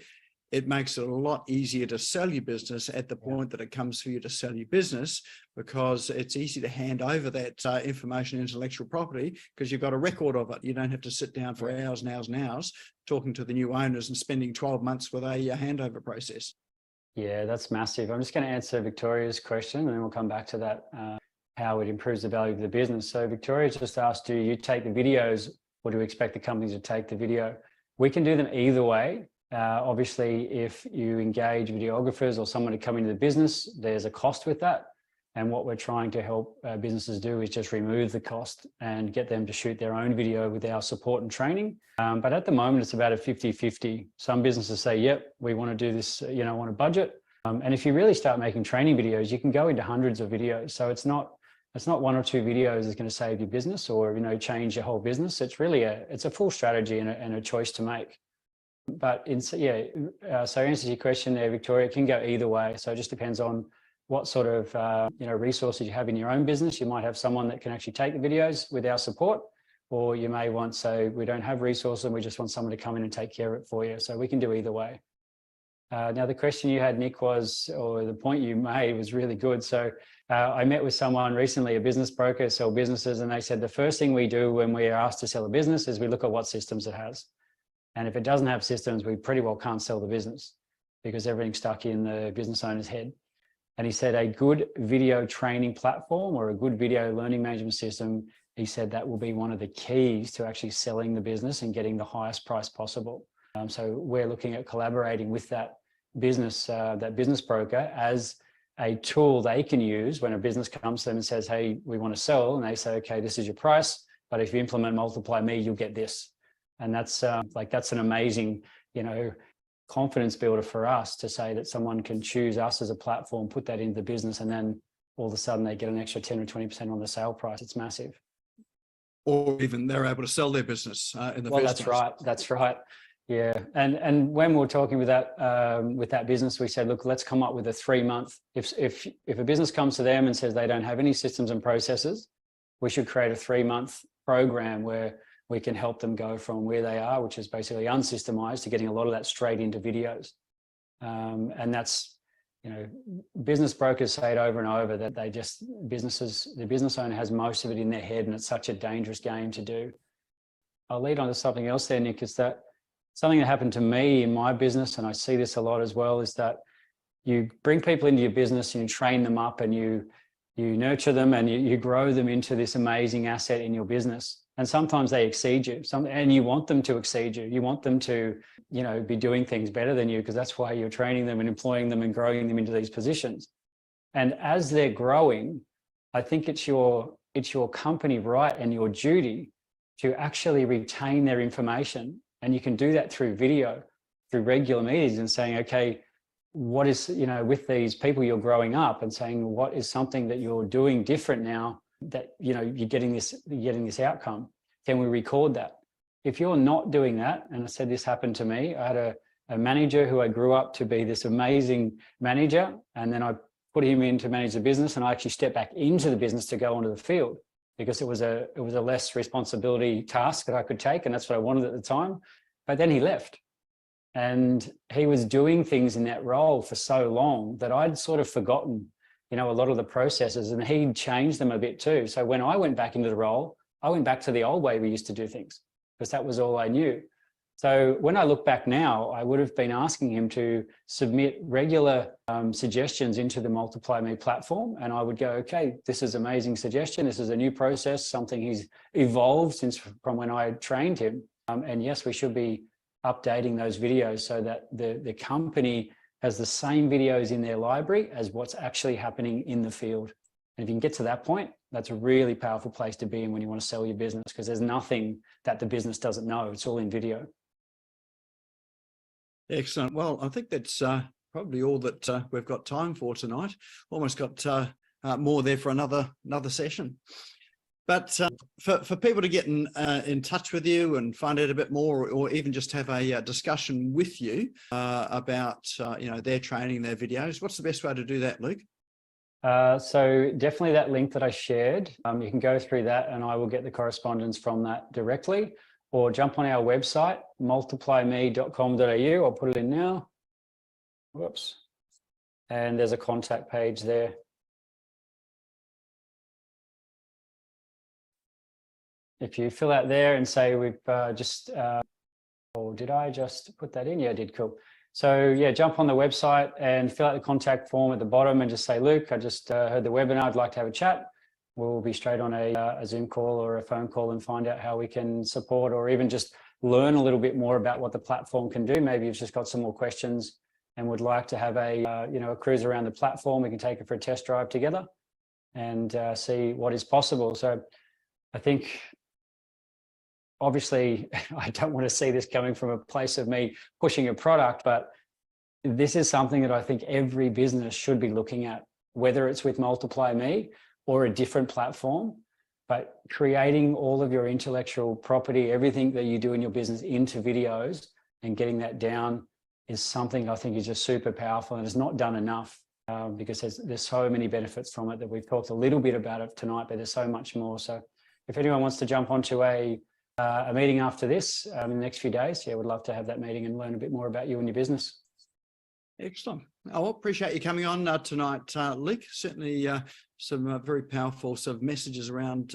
it makes it a lot easier to sell your business at the point that it comes for you to sell your business, because it's easy to hand over that information, intellectual property, because you've got a record of it. You don't have to sit down for hours and hours and hours talking to the new owners and spending 12 months with a handover process. Yeah, that's massive. I'm just going to answer Victoria's question, and then we'll come back to that, how it improves the value of the business. So Victoria just asked, do you take the videos, or do you expect the company to take the video? We can do them either way. Obviously, if you engage videographers or someone to come into the business, there's a cost with that. And what we're trying to help businesses do is just remove the cost and get them to shoot their own video with our support and training. But at the moment, it's about a 50-50. Some businesses say, yep, we want to do this, on a budget. And if you really start making training videos, you can go into hundreds of videos. So it's not one or two videos that's going to save your business or, change your whole business. It's really it's a full strategy and a choice to make. But so answers your question there, Victoria, it can go either way. So it just depends on what sort of resources you have in your own business. You might have someone that can actually take the videos with our support, or you may want, so we don't have resources and we just want someone to come in and take care of it for you. So we can do either way. Now the question you had, Nick, was, or the point you made was really good. So I met with someone recently, a business broker, sell businesses, and they said the first thing we do when we are asked to sell a business is we look at what systems it has. And if it doesn't have systems, we pretty well can't sell the business because everything's stuck in the business owner's head. And he said a good video training platform or a good video learning management system, he said that will be one of the keys to actually selling the business and getting the highest price possible. So we're looking at collaborating with that business broker as a tool they can use when a business comes to them and says, hey, we want to sell. And they say, okay, this is your price, but if you implement MultiplyMe, you'll get this. And that's that's an amazing, confidence builder for us to say that someone can choose us as a platform, put that into the business, and then all of a sudden they get an extra 10 or 20% on the sale price. It's massive. Or even they're able to sell their business in the first place. That's right. Yeah. And when we were talking with that business, we said, look, let's come up with a 3-month. If a business comes to them and says they don't have any systems and processes, we should create a 3-month program where we can help them go from where they are, which is basically unsystemized, to getting a lot of that straight into videos. And that's, business brokers say it over and over that the business owner has most of it in their head, and it's such a dangerous game to do. I'll lead on to something else there, Nick, is that something that happened to me in my business, and I see this a lot as well, is that you bring people into your business and you train them up and you nurture them and you grow them into this amazing asset in your business. And sometimes they exceed you, and you want them to exceed you. You want them to, be doing things better than you, because that's why you're training them and employing them and growing them into these positions. And as they're growing, I think it's your company right and your duty to actually retain their information. And you can do that through video, through regular meetings, and saying, okay, what is, with these people you're growing up, and saying, what is something that you're doing different now that, you're getting this outcome? Can we record that? If you're not doing that, and I said this happened to me, I had a manager who I grew up to be this amazing manager, and then I put him in to manage the business, and I actually stepped back into the business to go onto the field because it was a less responsibility task that I could take, and that's what I wanted at the time. But then he left. And he was doing things in that role for so long that I'd sort of forgotten, a lot of the processes, and he'd changed them a bit too. So when I went back into the role, I went back to the old way we used to do things because that was all I knew. So when I look back now, I would have been asking him to submit regular suggestions into the MultiplyMe platform. And I would go, okay, this is an amazing suggestion. This is a new process, something he's evolved from when I trained him. And yes, we should be updating those videos so that the company has the same videos in their library as what's actually happening in the field. And if you can get to that point, that's a really powerful place to be in when you want to sell your business, because there's nothing that the business doesn't know. It's all in video. Excellent. Well, I think that's probably all that we've got time for tonight. Almost got more there for another session. But for people to get in touch with you and find out a bit more, or even just have a discussion with you about their training, their videos, what's the best way to do that, Luke? So definitely that link that I shared. You can go through that, and I will get the correspondence from that directly, or jump on our website, multiplyme.com.au. I'll put it in now. Whoops. And there's a contact page there. If you fill out there and say we've or did I just put that in? Yeah, I did. Cool. So yeah, jump on the website and fill out the contact form at the bottom and just say, Luke, I just heard the webinar. I'd like to have a chat. We'll be straight on a Zoom call or a phone call and find out how we can support, or even just learn a little bit more about what the platform can do. Maybe you've just got some more questions and would like to have a cruise around the platform. We can take it for a test drive together and see what is possible. So I think, obviously, I don't want to see this coming from a place of me pushing a product, but this is something that I think every business should be looking at, whether it's with MultiplyMe or a different platform. But creating all of your intellectual property, everything that you do in your business, into videos and getting that down is something I think is just super powerful, and it's not done enough because there's so many benefits from it that we've talked a little bit about it tonight, but there's so much more. So if anyone wants to jump onto a meeting after this in the next few days, yeah, would love to have that meeting and learn a bit more about you and your business. Excellent. I appreciate you coming on tonight, Luke. Certainly some very powerful sort of messages around,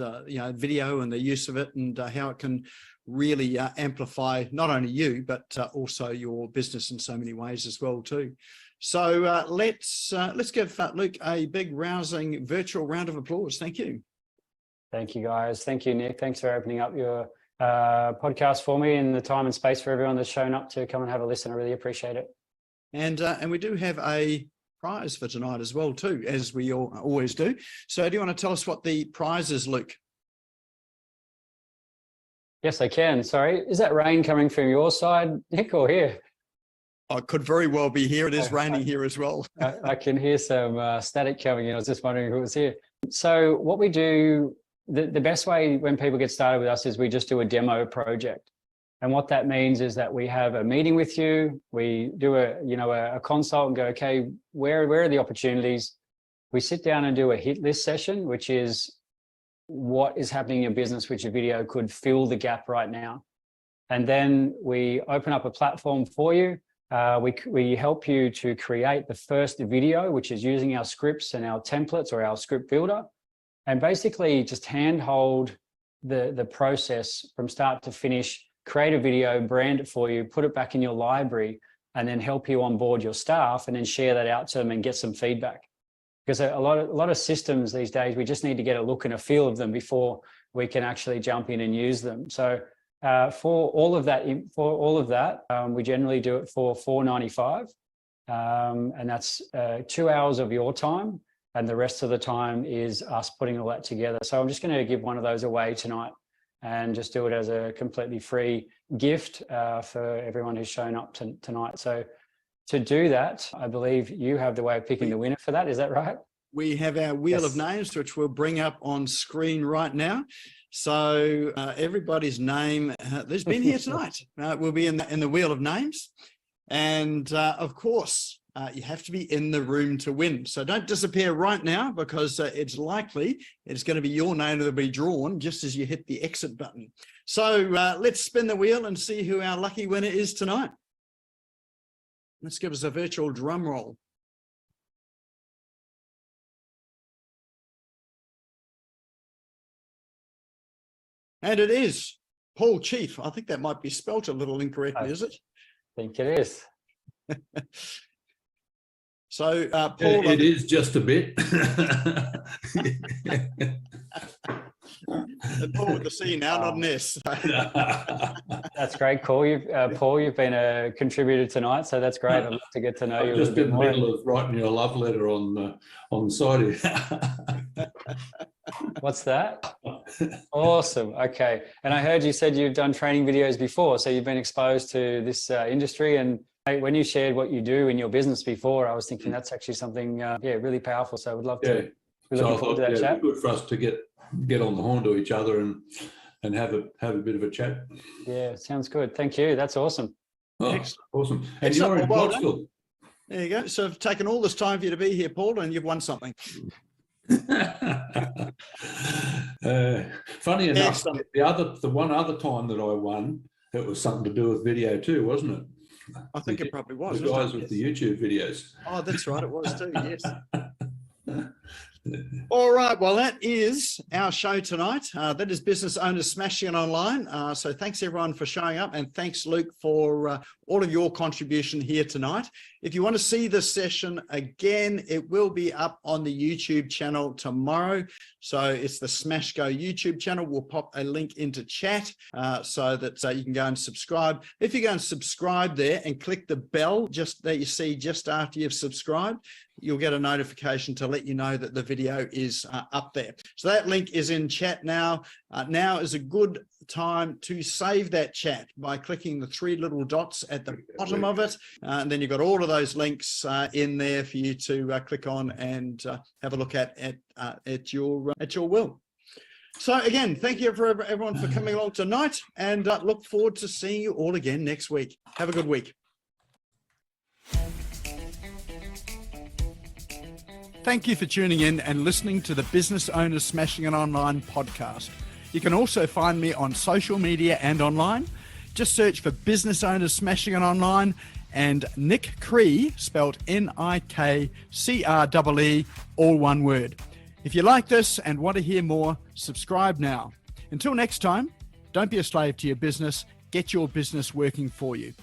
video and the use of it, and how it can really amplify not only you, but also your business in so many ways as well too. So let's give Luke a big rousing virtual round of applause. Thank you. Thank you, guys. Thank you, Nick. Thanks for opening up your podcast for me and the time and space for everyone that's shown up to come and have a listen. I really appreciate it. And we do have a prize for tonight as well too, as we always do. So do you want to tell us what the prize is, Luke? Yes, I can. Sorry. Is that rain coming from your side, Nick, or here? Oh, it could very well be here. It is raining here as well. I can hear some static coming in. I was just wondering who was here. So what we do, the best way when people get started with us is we just do a demo project. And what that means is that we have a meeting with you. We do a consult and go, okay, where are the opportunities? We sit down and do a hit list session, which is what is happening in your business, which your video could fill the gap right now. And then we open up a platform for you. We help you to create the first video, which is using our scripts and our templates or our script builder, and basically just handhold the process from start to finish, create a video, brand it for you, put it back in your library, and then help you onboard your staff and then share that out to them and get some feedback. Because a lot of systems these days, we just need to get a look and a feel of them before we can actually jump in and use them. So for all of that, we generally do it for $4.95, and that's 2 hours of your time, and the rest of the time is us putting all that together. So I'm just going to give one of those away tonight and just do it as a completely free gift for everyone who's shown up tonight. So to do that, I believe you have the way of picking the winner for that. Is that right? We have our wheel of names, which we'll bring up on screen right now. So everybody's name that's been here tonight will be in the wheel of names. And of course, you have to be in the room to win. So don't disappear right now, because it's likely it's going to be your name that'll be drawn just as you hit the exit button. So let's spin the wheel and see who our lucky winner is tonight. Let's give us a virtual drum roll. And it is Paul Chief. I think that might be spelt a little incorrectly, is it? I think it is. So, Paul, it is just a bit. Paul with the C now, not an S. That's great, Paul. You've been a contributor tonight, so that's great. I'd love to get to know you. I'm just in the middle of writing you a love letter on the side. What's that? Awesome. Okay. And I heard you said you've done training videos before, so you've been exposed to this industry. And when you shared what you do in your business before, I was thinking that's actually something, really powerful. So I would love to. We're looking forward to that chat. It'd be good for us to get on the horn to each other and have a bit of a chat. Yeah, sounds good. Thank you. That's awesome. Oh, awesome. And you're in Portugal. There you go. So I've taken all this time for you to be here, Paul, and you've won something. Funny enough, the one other time that I won, it was something to do with video too, wasn't it? I think it probably was. The guys with the YouTube videos. Oh, that's right. It was too. Yes. All right. Well, that is our show tonight. That is Business Owners Smashing It Online. So thanks everyone for showing up, and thanks Luke for all of your contribution here tonight. If you want to see this session again, it will be up on the YouTube channel tomorrow. So it's the Smash Go YouTube channel. We'll pop a link into chat so that you can go and subscribe. If you go and subscribe there and click the bell just that you see just after you've subscribed, you'll get a notification to let you know that the video is up there. So that link is in chat now. Now is a good time to save that chat by clicking the three little dots at the bottom of it. And then you've got all of those links in there for you to click on and have a look at your will. So again, thank you for everyone for coming along tonight, and look forward to seeing you all again next week. Have a good week. Thank you for tuning in and listening to the Business Owners Smashing It Online podcast. You can also find me on social media and online. Just search for Business Owners Smashing It Online and Nick Cree, spelled Nickcree, all one word. If you like this and want to hear more, subscribe now. Until next time, don't be a slave to your business. Get your business working for you.